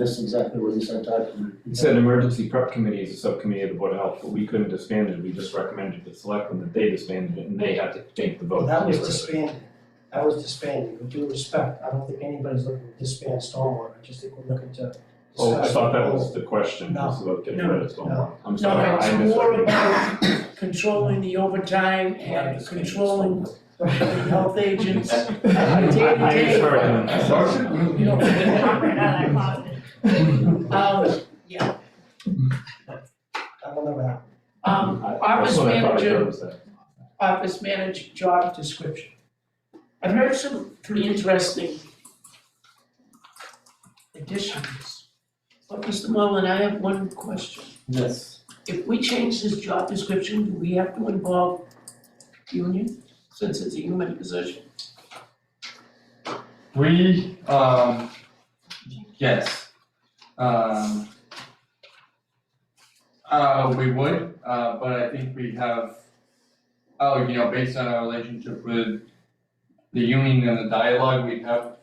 this is exactly what he said, Todd. He said emergency prep committee is a subcommittee of the Board of Health, but we couldn't disband it, we just recommended to the selectmen that they disbanded it, and they had to take the vote. That was disbanding, with due respect, I don't think anybody's looking to disband stormwater, I just think we're looking to discuss. Oh, I thought that was the question, No. was about getting rid of stormwater. I'm No, sorry, I it's more misheard. about controlling the overtime and controlling the health agents. I misheard him. You know, Right out of that closet. yeah. That will never happen. Office That's what I probably manager, heard him say. office manager job description. I've heard some pretty interesting additions. But Mr. Mullin, I have one question. Yes. If we change this job description, do we have to involve union, since it's a human position? We, yes. We would, but I think we have, based on our relationship with the union and the dialogue we have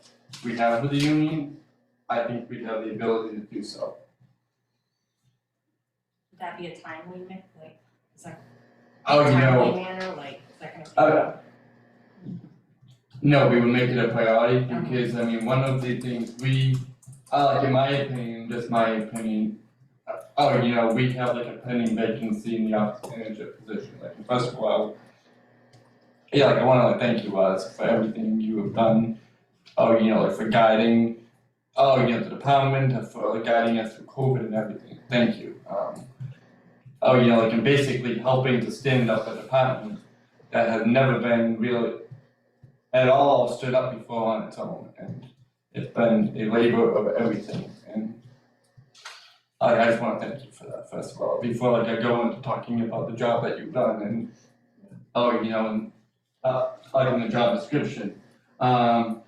with the union, I think we'd have the ability to do so. Would that be a timely mix, like, is that Oh, a timely manner, like, is that gonna take? No, we would make it a priority because, one of the things we, in my opinion, just my opinion, we have like a pending vacancy in the office manager position, first of all, I wanna thank you, for everything you have done, for guiding, the department, for guiding us through COVID and everything, thank you. And basically helping to stand up a department that has never been really at all stood up before on its own, and it's been a labor of everything, and I just wanna thank you for that, first of all, before I go into talking about the job that you've done, and, in the job description. But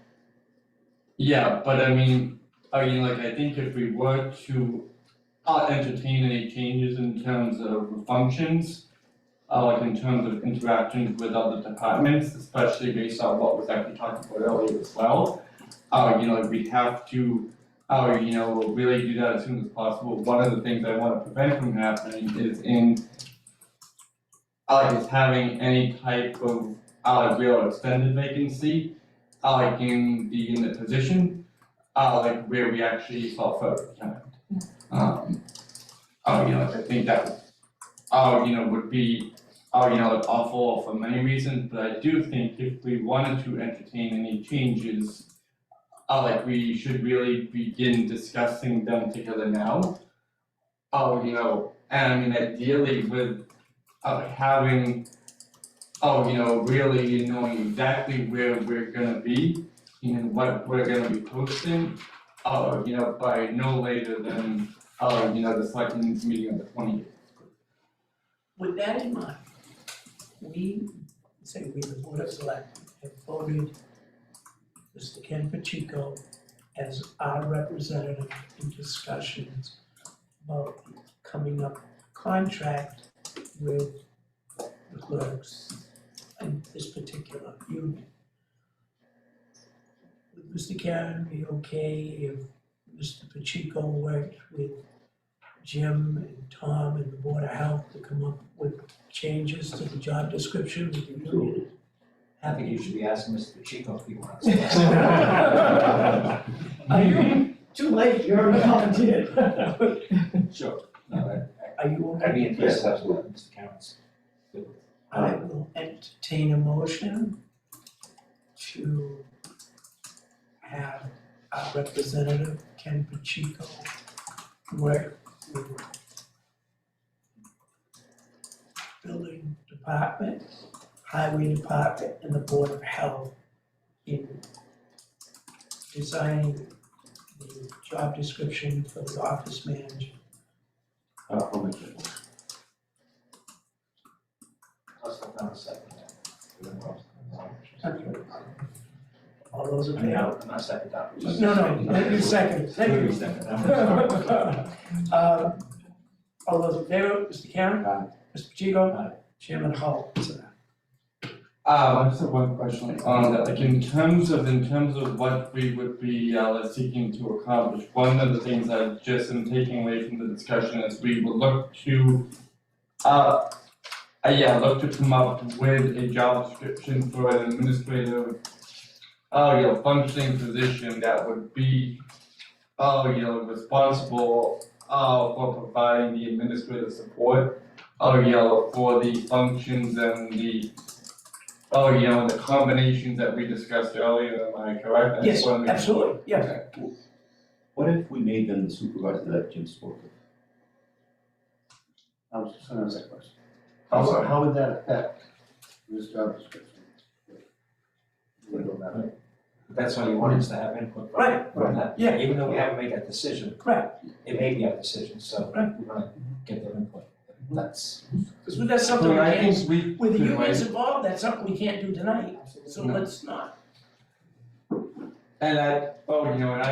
I think if we were to entertain any changes in terms of functions, like in terms of interactions with other departments, especially based on what was actually talked about earlier as well. We have to, really do that as soon as possible. One of the things I want to prevent from happening is is having any type of, real extended vacancy, in the position, where we actually saw further behind. I think that, would be, awful for many reasons, but I do think if we wanted to entertain any changes, we should really begin discussing them together now. And I mean, ideally with, having, really knowing exactly where we're gonna be and what we're gonna be posting, by no later than, the selectmen's meeting on the 20th. With that in mind, we, the Board of Selectmen, have voted Mr. Ken Pacheco as our representative in discussions about coming up with a contract with the clerks in this particular union. Would Mr. Karen be okay if Mr. Pacheco worked with Jim and Tom and the Board of Health to come up with changes to the job description with the union? I think you should be asking Mr. Pacheco if he wants. Are you, too late, you already volunteered. Sure. No, Are you I'd be okay? interested to have what Mr. Karen's. I will entertain a motion to have our representative, Ken Pacheco, work with building department, highway department, and the Board of Health in designing the job description for the office manager. I'll make it. I'll step down a second. All those in I mean, favor? I'm not second down. No, you second, second. All those in favor, Mr. Karen? Aye. Mr. Pacheco? Aye. Chairman Hull, it's an aye. I just have one question on that, in terms of what we would be, seeking to accomplish, one of the things I just am taking away from the discussion is we would look to, look to come up with a job description for an administrative, functioning position that would be, responsible, for providing the administrative support, for the functions and the, the combinations that we discussed earlier, am I correct? I just Yes, wanna make sure. absolutely, yes. Okay. What if we made them the supervisor that Jim spoke of? I was just gonna ask that question. I'm sorry. How would that affect this job description? That's why you want us to have input. Right, From that. yeah. Even though we haven't made that decision, Correct, it may be our decision, so Right. we're gonna get their input. That's. because that's something we I can't, think we with the could, unions involved, that's something we can't do tonight, so No. let's not. And I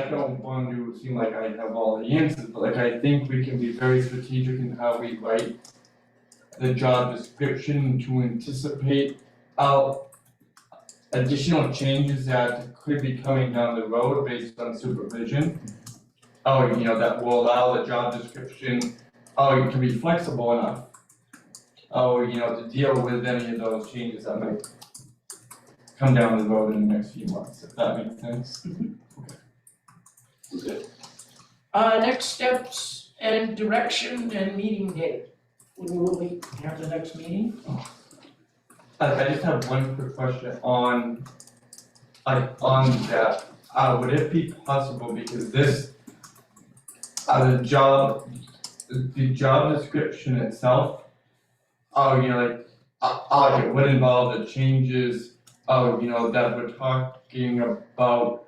don't want to seem like I have all the answers, but I think we can be very strategic in how we write the job description to anticipate additional changes that could be coming down the road based on supervision. That will allow the job description, to be flexible enough, to deal with any of those changes that might come down the road in the next few months, if that makes sense. Next steps and direction and meeting date. When will we have the next meeting? I just have one quick question on that, would it be possible, because this, the job description itself, it would involve the changes, that we're talking about,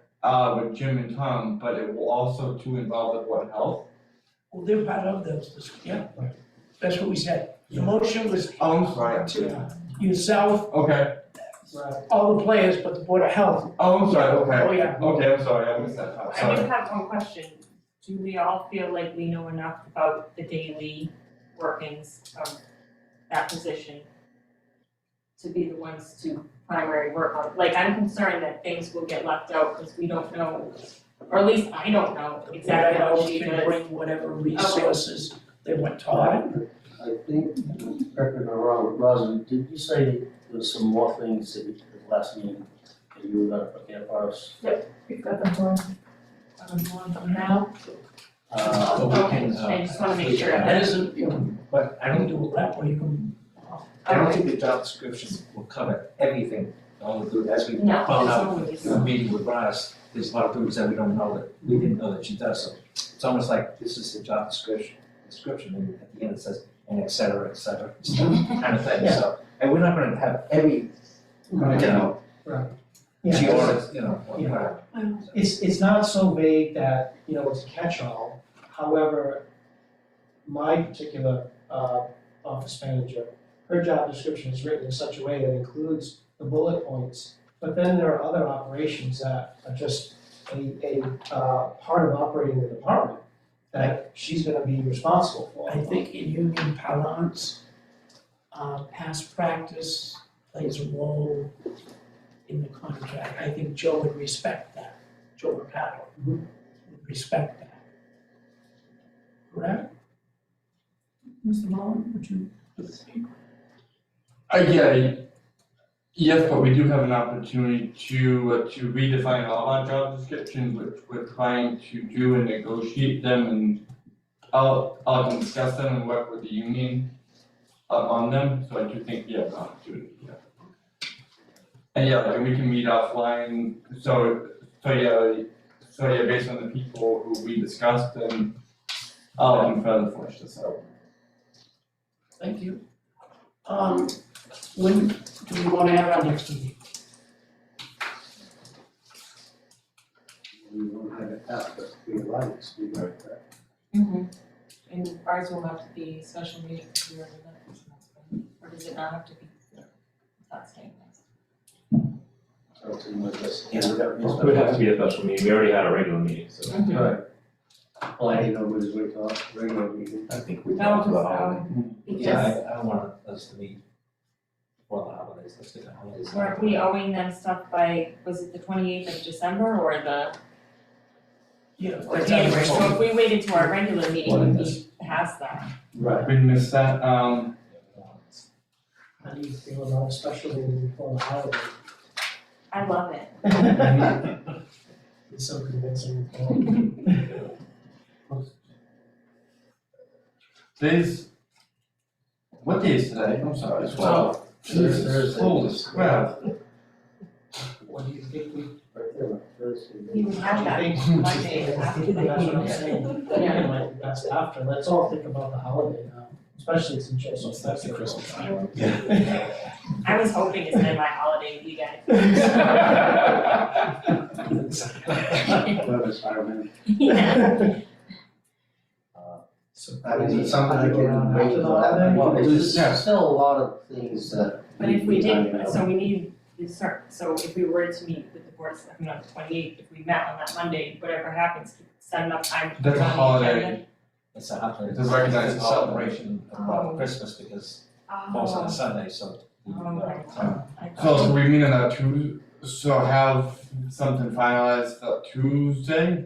with Jim and Tom, but it will also to involve the Board of Health? Well, they're part of those, yeah, that's what we said. The motion was Oh, I'm sorry. to yourself, Okay, all the players, but the Board of Health. I'm sorry, okay. Oh, yeah. Okay, I'm sorry, I missed that part, I sorry. just have one question. Do we all feel like we know enough about the daily workings of that position to be the ones to primary work on. Like, I'm concerned that things will get left out because we don't know, or at least I don't know exactly how she Can does. bring whatever resources they want taught. I think, correct me if I'm wrong, Rosalind, did you say there's some more things that you, the last meeting, that you were gonna prepare for us? We've got them for now. But we Okay, can, I just wanna make we can sure. have That it. isn't, you know, But I I can don't, do that, or you can, I don't think the job description will cover everything. All we do, as we No, found there's out always. in the meeting with Ross, there's a lot of duties that we don't know that, we didn't know that she does, so it's almost like this is the job description, and at the end it says, and et cetera, kind of thing, so, and we're not gonna have every, you know, Yeah. she orders, you know, Yeah. whatever. It's not so vague that, you know, it's a catch-all. However, my particular office manager, her job description is written in such a way that includes the bullet points. But then there are other operations that are just a part of operating the department that she's gonna be responsible for. I think in union parlance, past practice plays a role in the contract. I think Joe would respect that, Joe Mercado would respect that. Correct? Mr. Mullin, would you speak? Yes, but we do have an opportunity to redefine all our job descriptions, which we're trying to do and negotiate them, and I'll discuss them and work with the union on them, so I do think we have an opportunity, yeah. And yeah, like, we can meet offline, so based on the people who we discussed, and I'll further flesh this out. Thank you. When do we want to have our next meeting? We won't have it after, we like, we like that. And ours will have to be special meeting if we already met this month, or does it not have to be? It's not saying this. So it's in with this. Yeah. It would have to be a special meeting, we already had a regular meeting, so. Right. Well, I didn't know we was waiting till regular meeting. I think we No, talked about because, holiday. Because Yeah, I don't want us to meet before the holidays, let's get the holidays. weren't we owing them stuff by, was it the 28th of December or the? Yeah. Or January, so if we waited to our regular meeting, we'd be past that. Right. We missed that, How do you feel about a special meeting before the holiday? I love it. It's so convincing. today's, what day is today? I'm sorry, it's 12. Thursday. Holy crap. What do you think we? Right there, Thursday. We would have that Monday after the That's what I'm meeting. saying. Yeah, it might be best after. Let's all think about the holiday now, especially since Joseph's. That's the Christmas time. I was hoping to spend my holiday with you guys. Well, it's fireman. Yeah. So I mean, it's something I can wait till after. Well, there's still a lot of things that. But if we need to be did, timed out. so we need, so if we were to meet with the board of selectmen on the 28th, if we met on that Monday, whatever happens, set enough time to put That's it a on the holiday. agenda. It's a holiday, It's a recognized it's a holiday. celebration of Christmas because it falls on a Sunday, so. So we meet on that so have something finalized that Tuesday?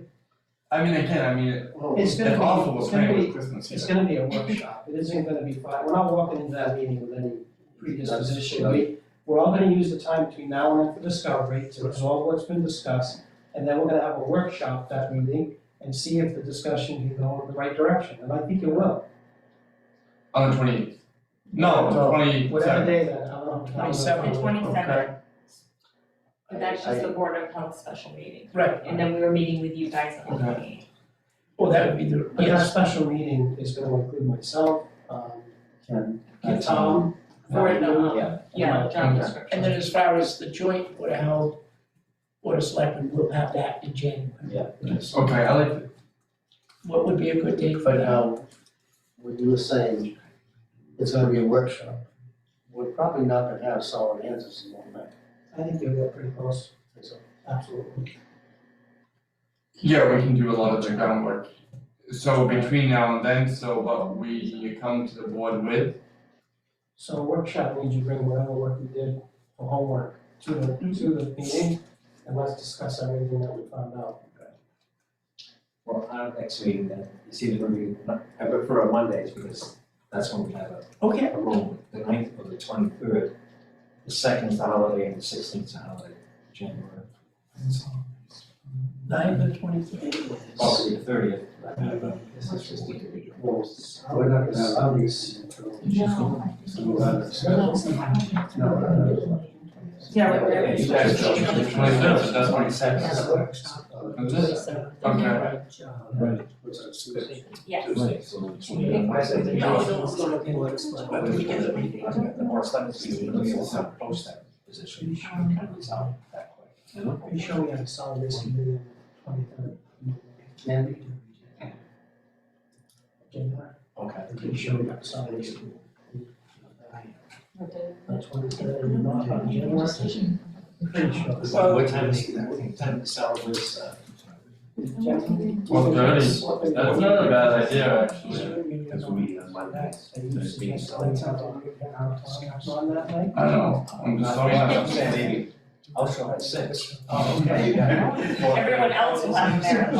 I mean, It's gonna if also be, we're it's playing gonna with be, Christmas it's here. gonna be a workshop. It isn't gonna be fun. We're not walking into that meeting with any predisposition. We're all gonna use the time between now and then for discovery to absorb what's been discussed. And then we're gonna have a workshop that meeting and see if the discussion can go in the right direction. And I think it will. On the 28th? No, No, 27th. Whatever day that, I don't know. 27th. The 27th. Okay. But that's just the Board of Health special meeting. Right, And then we were meeting with you guys on the Okay. 28th. well, that would be the, But that yes, special meeting is gonna include myself, Ken. and Tom. For the, Yeah. the job and description. then as far as the joint Board of Health, Board of Selectmen, we'll have that in January. Yeah. Okay, I like it. What would be a good date for But that? now, when you were saying it's gonna be a workshop, we're probably not gonna have solid answers in one night. I think you'll get pretty close, So, absolutely. Yeah, we can do a lot of the groundwork. So between now and then, so what we come to the board with, So a workshop means you bring whatever work you did homework to the meeting, and let's discuss everything that we found out. Well, our next meeting then, it's either gonna be, I prefer Mondays because that's when we have Okay, a room, the 9th or the 23rd. The 2nd is the holiday and the 16th is the holiday, January. 9 to 23. Probably the 30th. Well, we're not gonna have our meeting until. So we'll have a discussion. No, Yeah, Yeah, you guys don't, the 23rd, that's 22nd. Is it? Okay. Right. What's that, Tuesday? yes. Right, so the 29th. But the weekend, the more stuff is usually looking at some post that position, kind of resolve that quick. Are you sure we have a solid waste committee on the 23rd? January? Okay. I'm pretty sure we got a solid waste committee. The 23rd, and not on January? I'm pretty sure. So what time is solid waste, 1:30. That's not a bad idea, actually. That's a meeting on Monday. Are you suggesting on that night? I know, I'm just so I'm happy. saying maybe, I'll show at 6. Oh, okay, you got it. Everyone else will have their.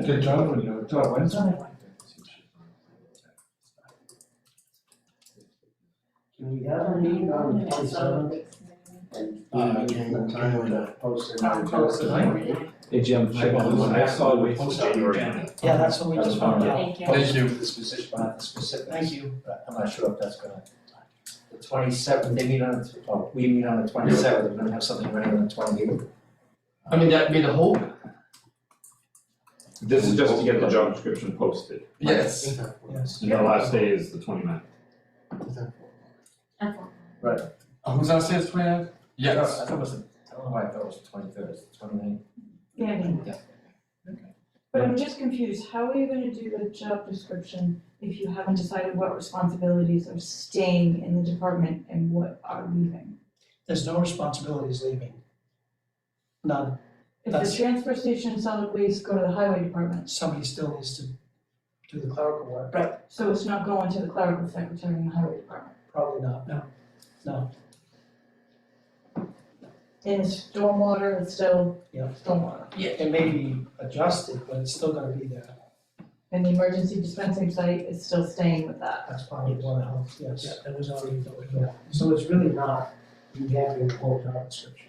Good job when you do it Wednesday. Can we have a meeting on the 27th? And, the time to post it. Hey, Jim, I saw the post January. Yeah, that's what we just found out. Thank you. Thank you. This position, but the specifics. Thank you. But I'm not sure if that's gonna, the 27th, they meet on, we meet on the 27th, we're gonna have something ready on the 28th. I mean, that'd be the hope. This is just to get the job description posted, Yes. Yes. and the last day is the 29th. Oh, who's on sales plan? Yes. I thought it was, I don't know why I thought it was the 23rd, it's the 29th. Yeah, but I'm just confused, how are you gonna do the job description if you haven't decided what responsibilities are staying in the department and what are leaving? There's no responsibilities leaving. None. If That's- the transfer station and solid waste go to the highway department, Somebody still needs to do the clerical work. so it's not going to the clerical secretary in the highway department. Probably not, no. No. And the stormwater is still Yeah. stormwater. It may be adjusted, but it's still gonna be there. And the emergency dispensing site is still staying with that. That's probably one of the health, yes. Yeah, that was already, yeah. So it's really not revamping the whole job description.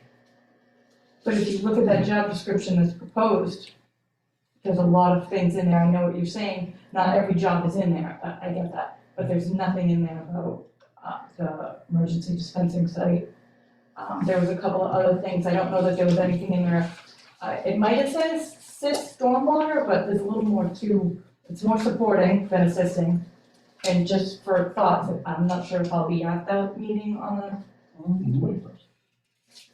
But if you look at that job description that's proposed, there's a lot of things in there, I know what you're saying, not every job is in there, I get that. But there's nothing in there about, the emergency dispensing site. There was a couple of other things, I don't know that there was anything in there. It might have said assist stormwater, but there's a little more to, it's more supporting than assisting. And just for thoughts, I'm not sure if I'll be at the meeting on the,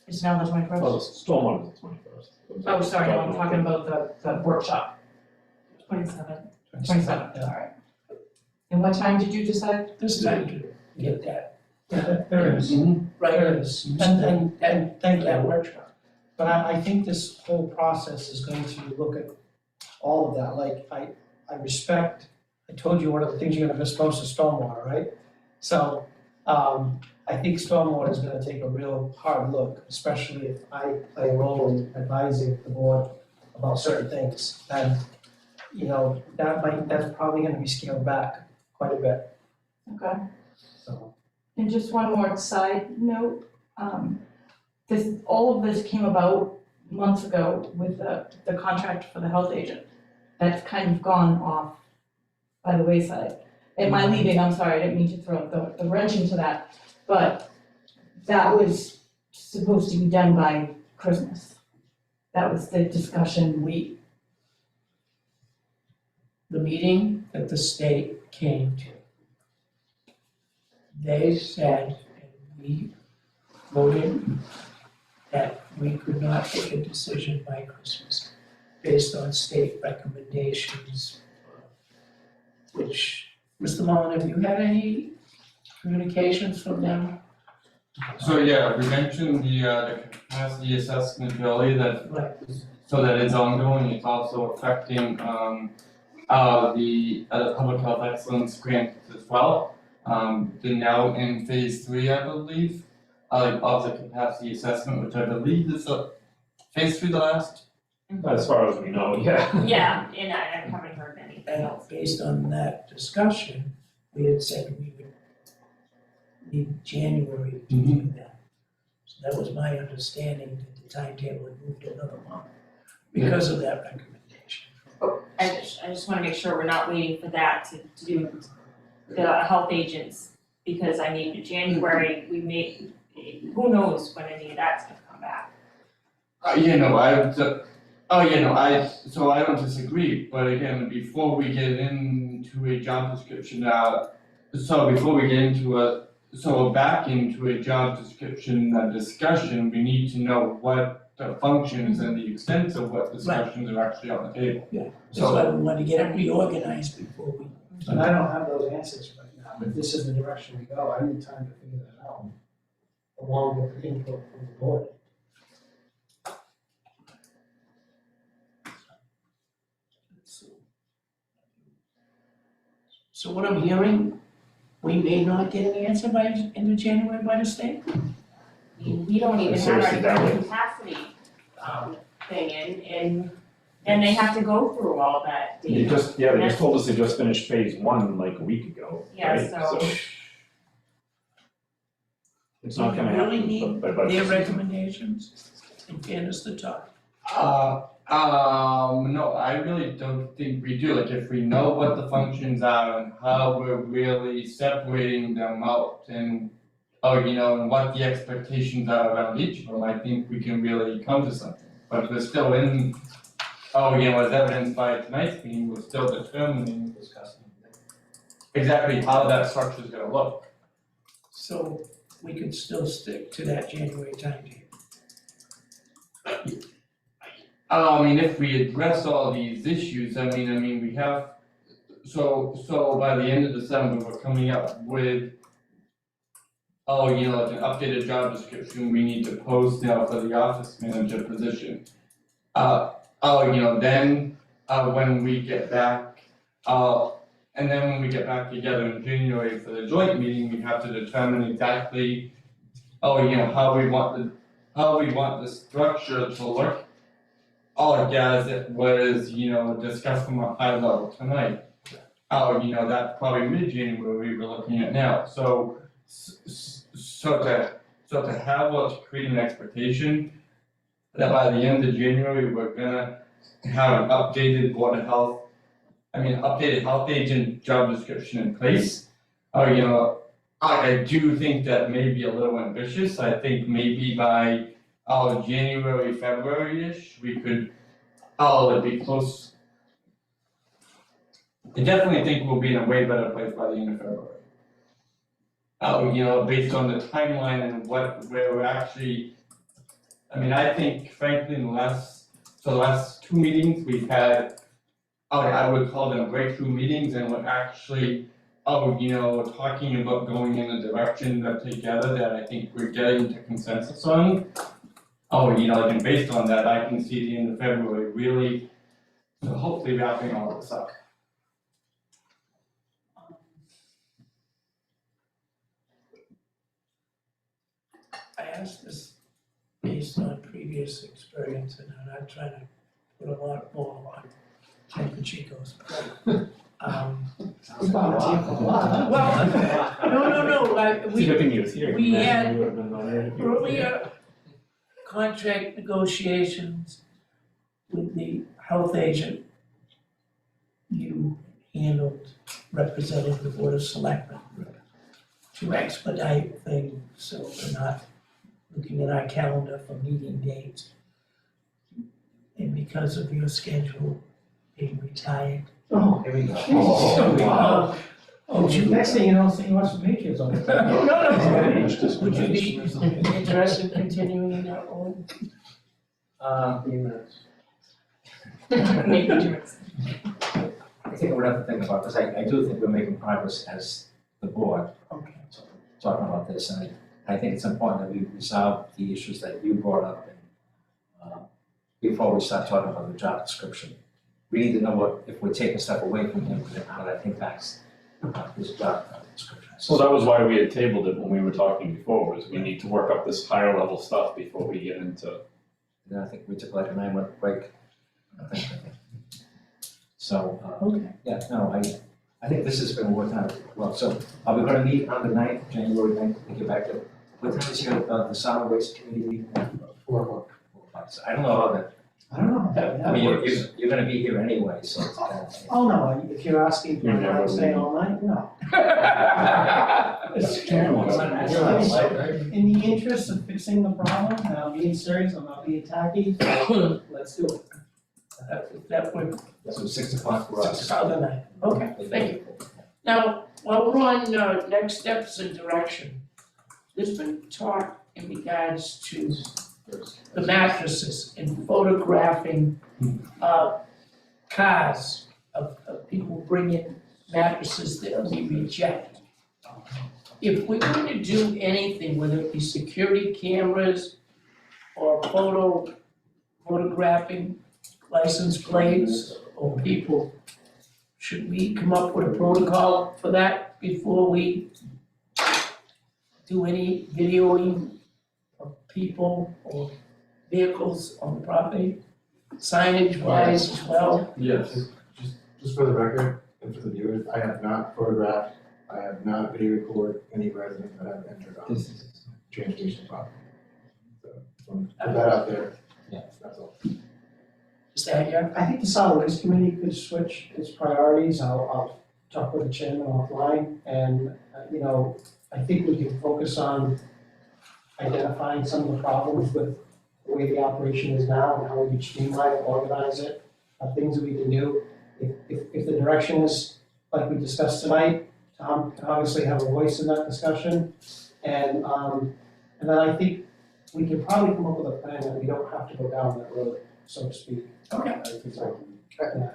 it's now the 21st. Well, stormwater is the 21st. Oh, sorry, no, I'm talking about the workshop. 27. 27, Yeah. alright. And what time did you decide? This time to get that. Yeah, there it is. Right. There it is. And thank That you. workshop. But I think this whole process is going to look at all of that, like, I respect, I told you one of the things you're gonna dispose of stormwater, right? So, I think stormwater is gonna take a real hard look, especially if I play a role in advising the board about certain things. And, you know, that's probably gonna be scaled back quite a bit, Okay. so. And just one more side note, all of this came about months ago with the contract for the health agent. That's kind of gone off by the wayside. And my leaving, I'm sorry, I didn't mean to throw the wrench into that, but that was supposed to be done by Christmas. That was the discussion The meeting that the state came to, they said, and we voted, that we could not take a decision by Christmas based on state recommendations, which, Mr. Mullen, have you had any communications from them? So yeah, we mentioned the capacity assessment earlier that, Like, so that it's ongoing, it's also affecting the public health excellence grant as well. They're now in phase 3, I believe. of the capacity assessment, which I believe is phase 3 the last. As far as we know, yeah. Yeah, and I haven't heard anything And else. based on that discussion, we had said we would need January to do that. So that was my understanding, that the timetable had moved another month because of that recommendation. I just wanna make sure we're not waiting for that to do the health agents, because I mean, January, we may, who knows when any of that's gonna come back. So I don't disagree, but again, before we get into a job description, back into a job description discussion, we need to know what the functions and the extent of what discussions are actually on the table. That's why we want to get it reorganized before we. But I don't have those answers right now, if this is the direction we go, I need time to figure that out, along with the input from the board. So what I'm hearing, we may not get an answer by end of January by the state? I mean, we don't even have Seriously, that our would- capacity, thing, and then they have to go through all that They data. just told us they just finished phase 1 like a week ago, Yeah, right? so- It's not gonna Do we really happen, need but their recommendations, in fairness to Todd? No, I really don't think we do, like if we know what the functions are and how we're really separating them out and and what the expectations are around each of them, I think we can really come to something. But if we're still in, as evidenced by tonight's meeting, we're still determining exactly how that structure is gonna look. So we could still stick to that January timetable. If we address all these issues, we have, so by the end of December, we're coming up with, like an updated job description we need to post now for the office manager position. Then, when we get back, and then when we get back together in January for the joint meeting, we have to determine exactly, how we want the structure to look. As it was, discussed from a high level tonight. That's probably mid-January we're looking at now, so to have us create an expectation that by the end of January, we're gonna have an updated updated health agent job description in place. I do think that may be a little ambitious, I think maybe by January, February-ish, we could, it'd be close. I definitely think we'll be in a way better place by the end of February. Based on the timeline and where we're actually, I think frankly in the last 2 meetings, we've had, I would call them breakthrough meetings, and we're actually, talking about going in a direction together that I think we're getting to consensus on. And based on that, I can see the end of February really, hopefully wrapping all this up. I asked this based on previous experience, and I'm not trying to put a lot more on Ken Pacheco's plate. it's a good thing he was here. we man. had We would've been on there if he was here. earlier contract negotiations with the health agent, you handled representing the Board of Selectmen to expedite things, so we're not looking at our calendar for meeting dates. And because of your schedule being retired. Oh, here we go. Wow. Oh, next thing you know, he wants some Patriots on the No, would you be interested in continuing in that role? Few minutes. Maybe do it. I think I would have to think about this, I do think we're making progress as the board, Okay. talking about this, and I think it's important that we resolve the issues that you brought up and, before we start talking about the job description. We need to know if we're taking stuff away from him, then how that impacts his job description. So that was why we had tabled it when we were talking before, was we need to work up this higher level stuff before we get into. Then I think we took like a 9-month break. I think. So, Okay. yeah, no, I think this has been worked out well. So are we gonna meet on the 9th, January 9th, and get back to, what time is your, the solid waste committee meeting? 4 o'clock. So I don't know how that, I don't know, I mean, you're gonna be here anyway, so it's kind of. oh no, if you're asking for You're me never to stay leaving. all night, no. Right. In the interest of fixing the problem, and I'm being serious, I'm not being tacky, so let's do it. That would, So 6 o'clock for us. 6 o'clock at night, okay, thank you. Now, while we're on next steps and direction, there's been talk in regards to the mattresses and photographing cars of people bringing mattresses that we reject. If we're going to do anything, whether it be security cameras or photographing license plates or people, should we come up with a protocol for that before we do any videoing of people or vehicles on the property? Signage wise as well? Yes. Just for the record, and for the viewers, I have not photographed, I have not video recorded any residents that have entered on train station property. So, just want to put that out there. Yeah. That's all. Is that, yeah? I think the solid waste committee could switch its priorities, I'll talk with the chairman offline, and, I think we can focus on identifying some of the problems with the way the operation is now and how we can streamline it, organize it, things that we can do. If the direction is, like we discussed tonight, Tom can obviously have a voice in that discussion. And then I think we can probably come up with a plan that we don't have to go down that road, so to speak. Okay. Yeah.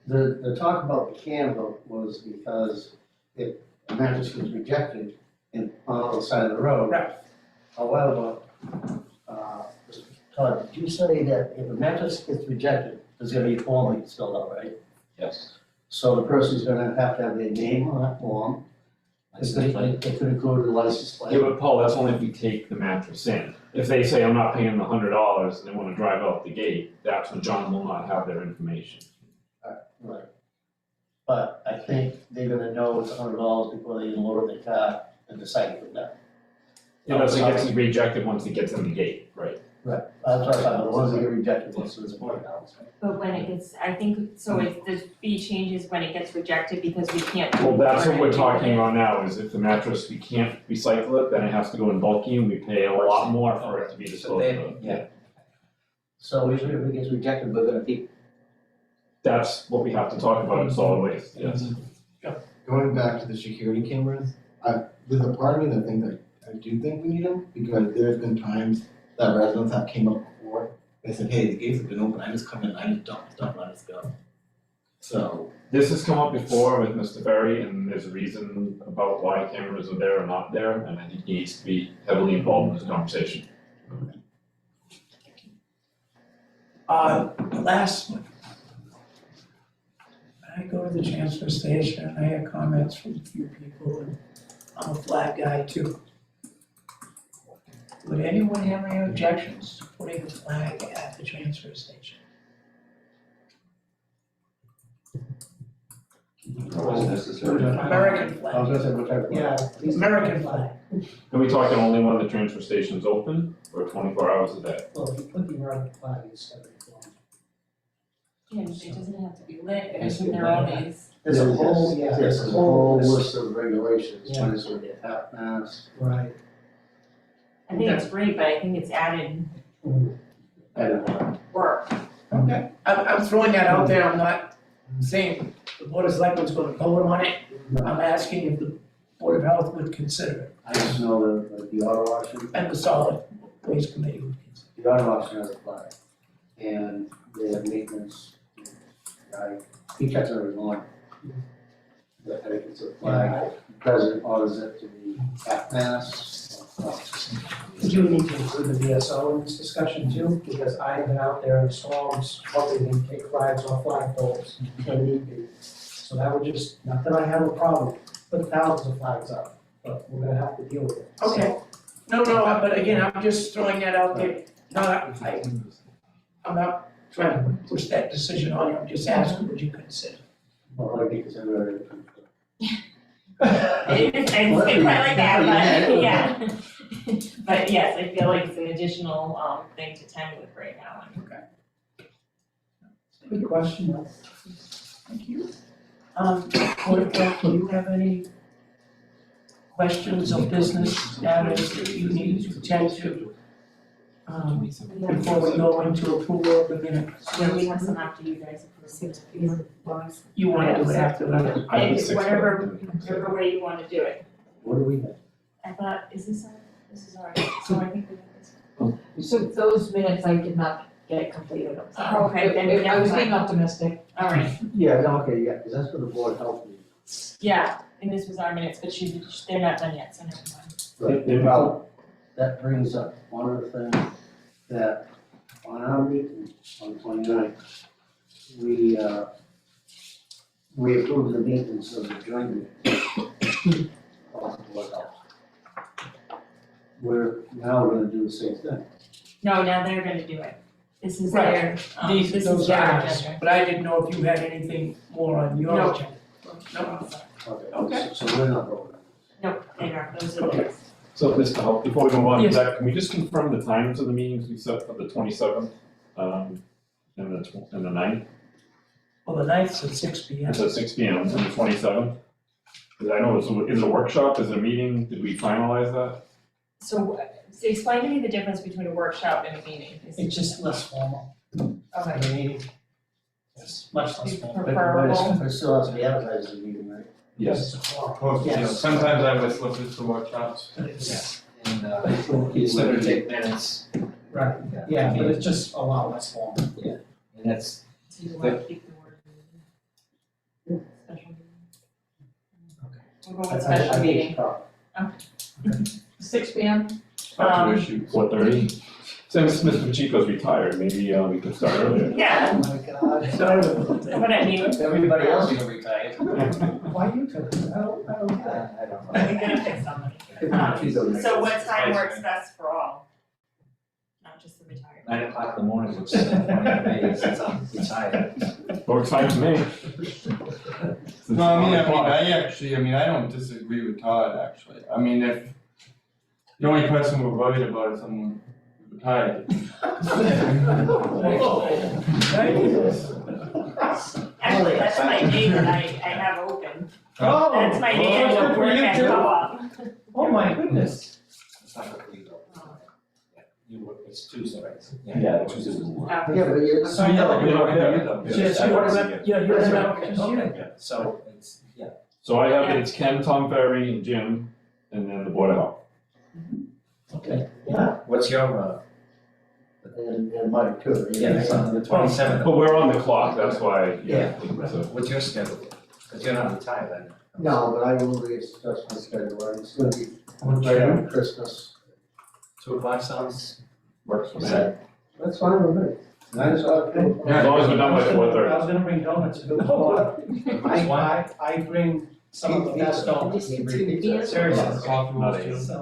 The talk about the camera was because if a mattress was rejected on the side of the road. Right. However, Todd, did you say that if a mattress gets rejected, there's gonna be a form that's filled out, right? Yes. So the person's gonna have to have their name on that form. It could include the license plate. Yeah, but Paul, that's only if we take the mattress in. If they say, I'm not paying the $100 and they wanna drive out the gate, that's when John will not have their information. Right. But I think they're gonna know it's $100 before they even load their car and decide to put that. It doesn't get rejected once it gets in the gate, right? Right, that's what I thought, the ones that get rejected, once it's $40. But when it gets, I think, so if the fee changes when it gets rejected because we can't. Well, that's what we're talking on now, is if the mattress, we can't recycle it, then it has to go in bulky and we pay a lot more for it to be So disposed they, of. yeah, So even if it gets rejected, we're gonna keep. That's what we have to talk about in solid waste, yes. Going back to the security cameras, there's a part of me that thinks that I do think we need them, because there's been times that residents have came up before, they said, hey, the gates have been open, I just come in, I just dump stuff, I just go. So, This has come up before with Mr. Ferry, and there's a reason about why cameras are there or not there, and I think he needs to be heavily involved in this conversation. Last one. I go to the transfer station and I hear comments from a few people, and I'm a flag guy too. Would anyone have any objections to putting a flag at the transfer station? American I was flag, gonna say, whichever. Yeah, please. American flag. Are we talking only when the transfer station's open, or 24 hours a day? Well, if you put the American flag, it's gotta be flown. Yeah, it doesn't have to be lit, It has to isn't be there all lit. these? There's a Yes, whole, yes, there's there's a whole list. list of regulations, Yeah. when it's gonna get half mast. Right. I think it's great, but I think it's added And, work. Okay. I'm throwing that out there, I'm not saying the Board of Selectmen's gonna vote on it. I'm asking if the Board of Health would consider it, I just know that the auto auction, and the Solid Waste Committee would consider the auto auction has a flag. And their maintenance guy, he checks it every morning. That I think it's a flag, the president orders it to be half mast. We do need to include the VSO in this discussion too, because I have been out there in the storms, helping them take flags off flagpoles when need be. So that would just, not that I have a problem, put thousands of flags up, but we're gonna have to deal with it. Okay. No, but again, I'm just throwing that out there. I'm not trying to push that decision on you, I'm just asking what you consider. Well, I think it's everywhere. I didn't say quite like that, but yeah. But yes, I feel like it's an additional thing to tend with right now. Good question. Thank you. Board of Health, do you have any questions or business matters that you need to attend to? Before we go into approval of the minutes? Yeah, we have some after you guys approve it. You want to do it after that? I have It's six. whatever way you wanna do it. What do we have? I thought, is this ours? So I think we have this. So those minutes I did not get completed, I'm sorry. Okay, then I was never being mind. optimistic. All right, Yeah, no, okay, yeah, because that's for the board of health meeting. yeah, and this was our minutes, but they're not done yet, so never mind. Yeah. Well, that brings up one of the things that on our meeting on the 29th, we approved the maintenance of the joint meeting. of the board of health. We're now gonna do the same thing. No, now they're gonna do it. This is Right. their, this is Those their are ours, agenda. but I didn't know if you had anything more on your No. agenda. No. Okay. So we're not voting. No, they are, those are Okay. theirs. So Mr. Hope, before we move on to Yes. that, can we just confirm the times of the meetings we set for the 27th, and the 9th? Well, the 9th's at 6 P M. It's at 6 P M, and the 27th? Because I know, is it a workshop, is it a meeting, did we finalize that? So explain to me the difference between a workshop and a meeting. It's just less formal. Okay. The meeting is much less formal. Preferable. It still has to be advertised as a meeting, right? It's a forum. Yes. Sometimes I would slip into workshops. But it's, And, instead of take minutes, right, yeah, but it's just a lot less formal. and that's, So you wanna keep the word meeting? Special meeting? Okay. We'll go with I special think meeting. it's tough. 6 P.M. Two issues. 4:30? Since Mr. Pacheco's retired, maybe we could start earlier. Yeah, my God. Sorry about that. but I mean, everybody else is retired. Why you took it? I don't I don't know. we're gonna pick somebody. So what time works best for all? Not just the retired. 9 o'clock in the morning looks funny to me, since I'm retired. Works fine to me. No, I don't disagree with Todd, actually. I mean, if the only person we're worried about is someone retired. Actually, that's my day that I have open. Oh, That's my day I don't work at co-op. Oh, my goodness. It's not good for you though. You work, it's Tuesday, right? Yeah, Tuesday. Yeah, but you. So, yeah, Yes, I you wanna see rep- it. yeah, you're That's rep- right. okay. Yeah, so, It's, yeah. So I have, it's Ken, Tom Ferry, and Jim, and then the Board of Health. Okay. What's your, And Mike too. yeah, it's on the 27th. But we're on the clock, that's why, yeah. So- What's your schedule? Because you're not retired then. No, but I will readjust my schedule, and it's gonna be right after Christmas. 2 o'clock sounds, Works for is me. that, That's fine with me. 9 o'clock. As long as we're done by 4:30. I was gonna bring donuts to go. I bring some of the best donuts. Seriously. So,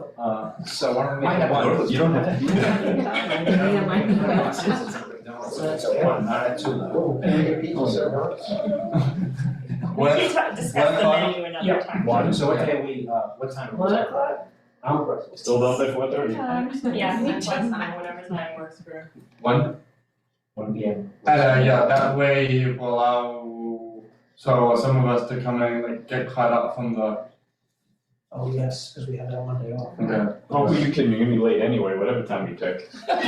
so why don't we Might make it have to go, one? you don't have to do that. So that's at 1, not at 2 though. Oh, and we get pizza. We can discuss the menu another Yeah. time. One, So what can we, what time? 1 o'clock? I'm present. still done by 4:30? Yeah, that's fine, whatever time works for. 1? 1 P.M. Yeah, that way it will allow, so some of us to come in, like, get caught up from the, oh, yes, because we have that Monday off. Oh, well, you can, you're gonna be late anyway, whatever time you pick. Oh,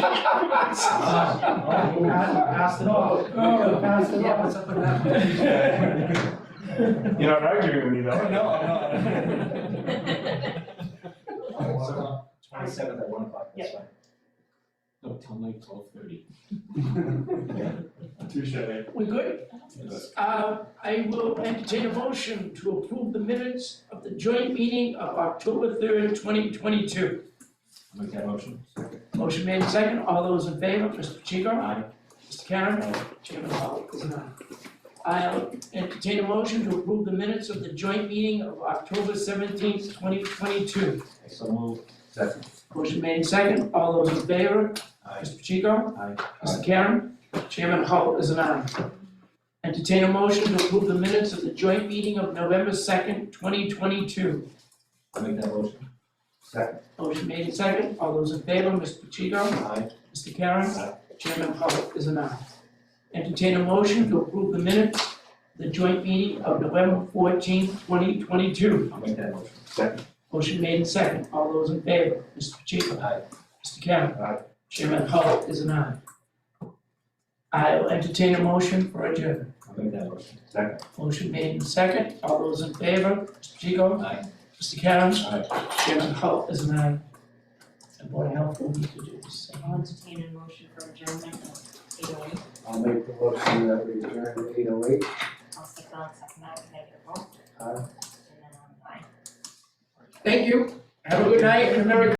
you passed it off. Oh, You passed it yeah, off. what's up with that? You're not arguing with me though. So 27th at 1 o'clock, that's fine. No, till night 12:30. Touche. We good? I will entertain a motion to approve the minutes of the joint meeting of October 3rd, 2022. Make that motion. Motion made second, all those in favor, Mr. Pacheco? Aye. Mr. Karen? Chairman Hall, is an aye. I'll entertain a motion to approve the minutes of the joint meeting of October 17th, 2022. So move. Second. Motion made second, all those in favor? Aye. Mr. Pacheco? Aye. Mr. Karen? Chairman Hull is an aye. Entertain a motion to approve the minutes of the joint meeting of November 2nd, 2022. I'll make that motion. Second. Motion made second, all those in favor? Mr. Pacheco? Aye. Mr. Karen? Aye. Chairman Hull is an aye. Entertain a motion to approve the minutes of the joint meeting of November 14th, 2022. I'll make that motion. Second. Motion made second, all those in favor? Mr. Pacheco? Aye. Mr. Karen? Aye. Chairman Hull is an aye. I'll entertain a motion for adjournment. I'll make that motion. Second. Motion made second, all those in favor? Mr. Pacheco? Aye. Mr. Karen? Aye. Chairman Hull is an aye. And Board of Health will need to do the same. I'll entertain a motion for adjournment at 8:08. I'll make the motion that we adjourn at 8:08. I'll stick on second that, can I get a vote? Aye. And then I'm aye. Thank you, have a good night and a Merry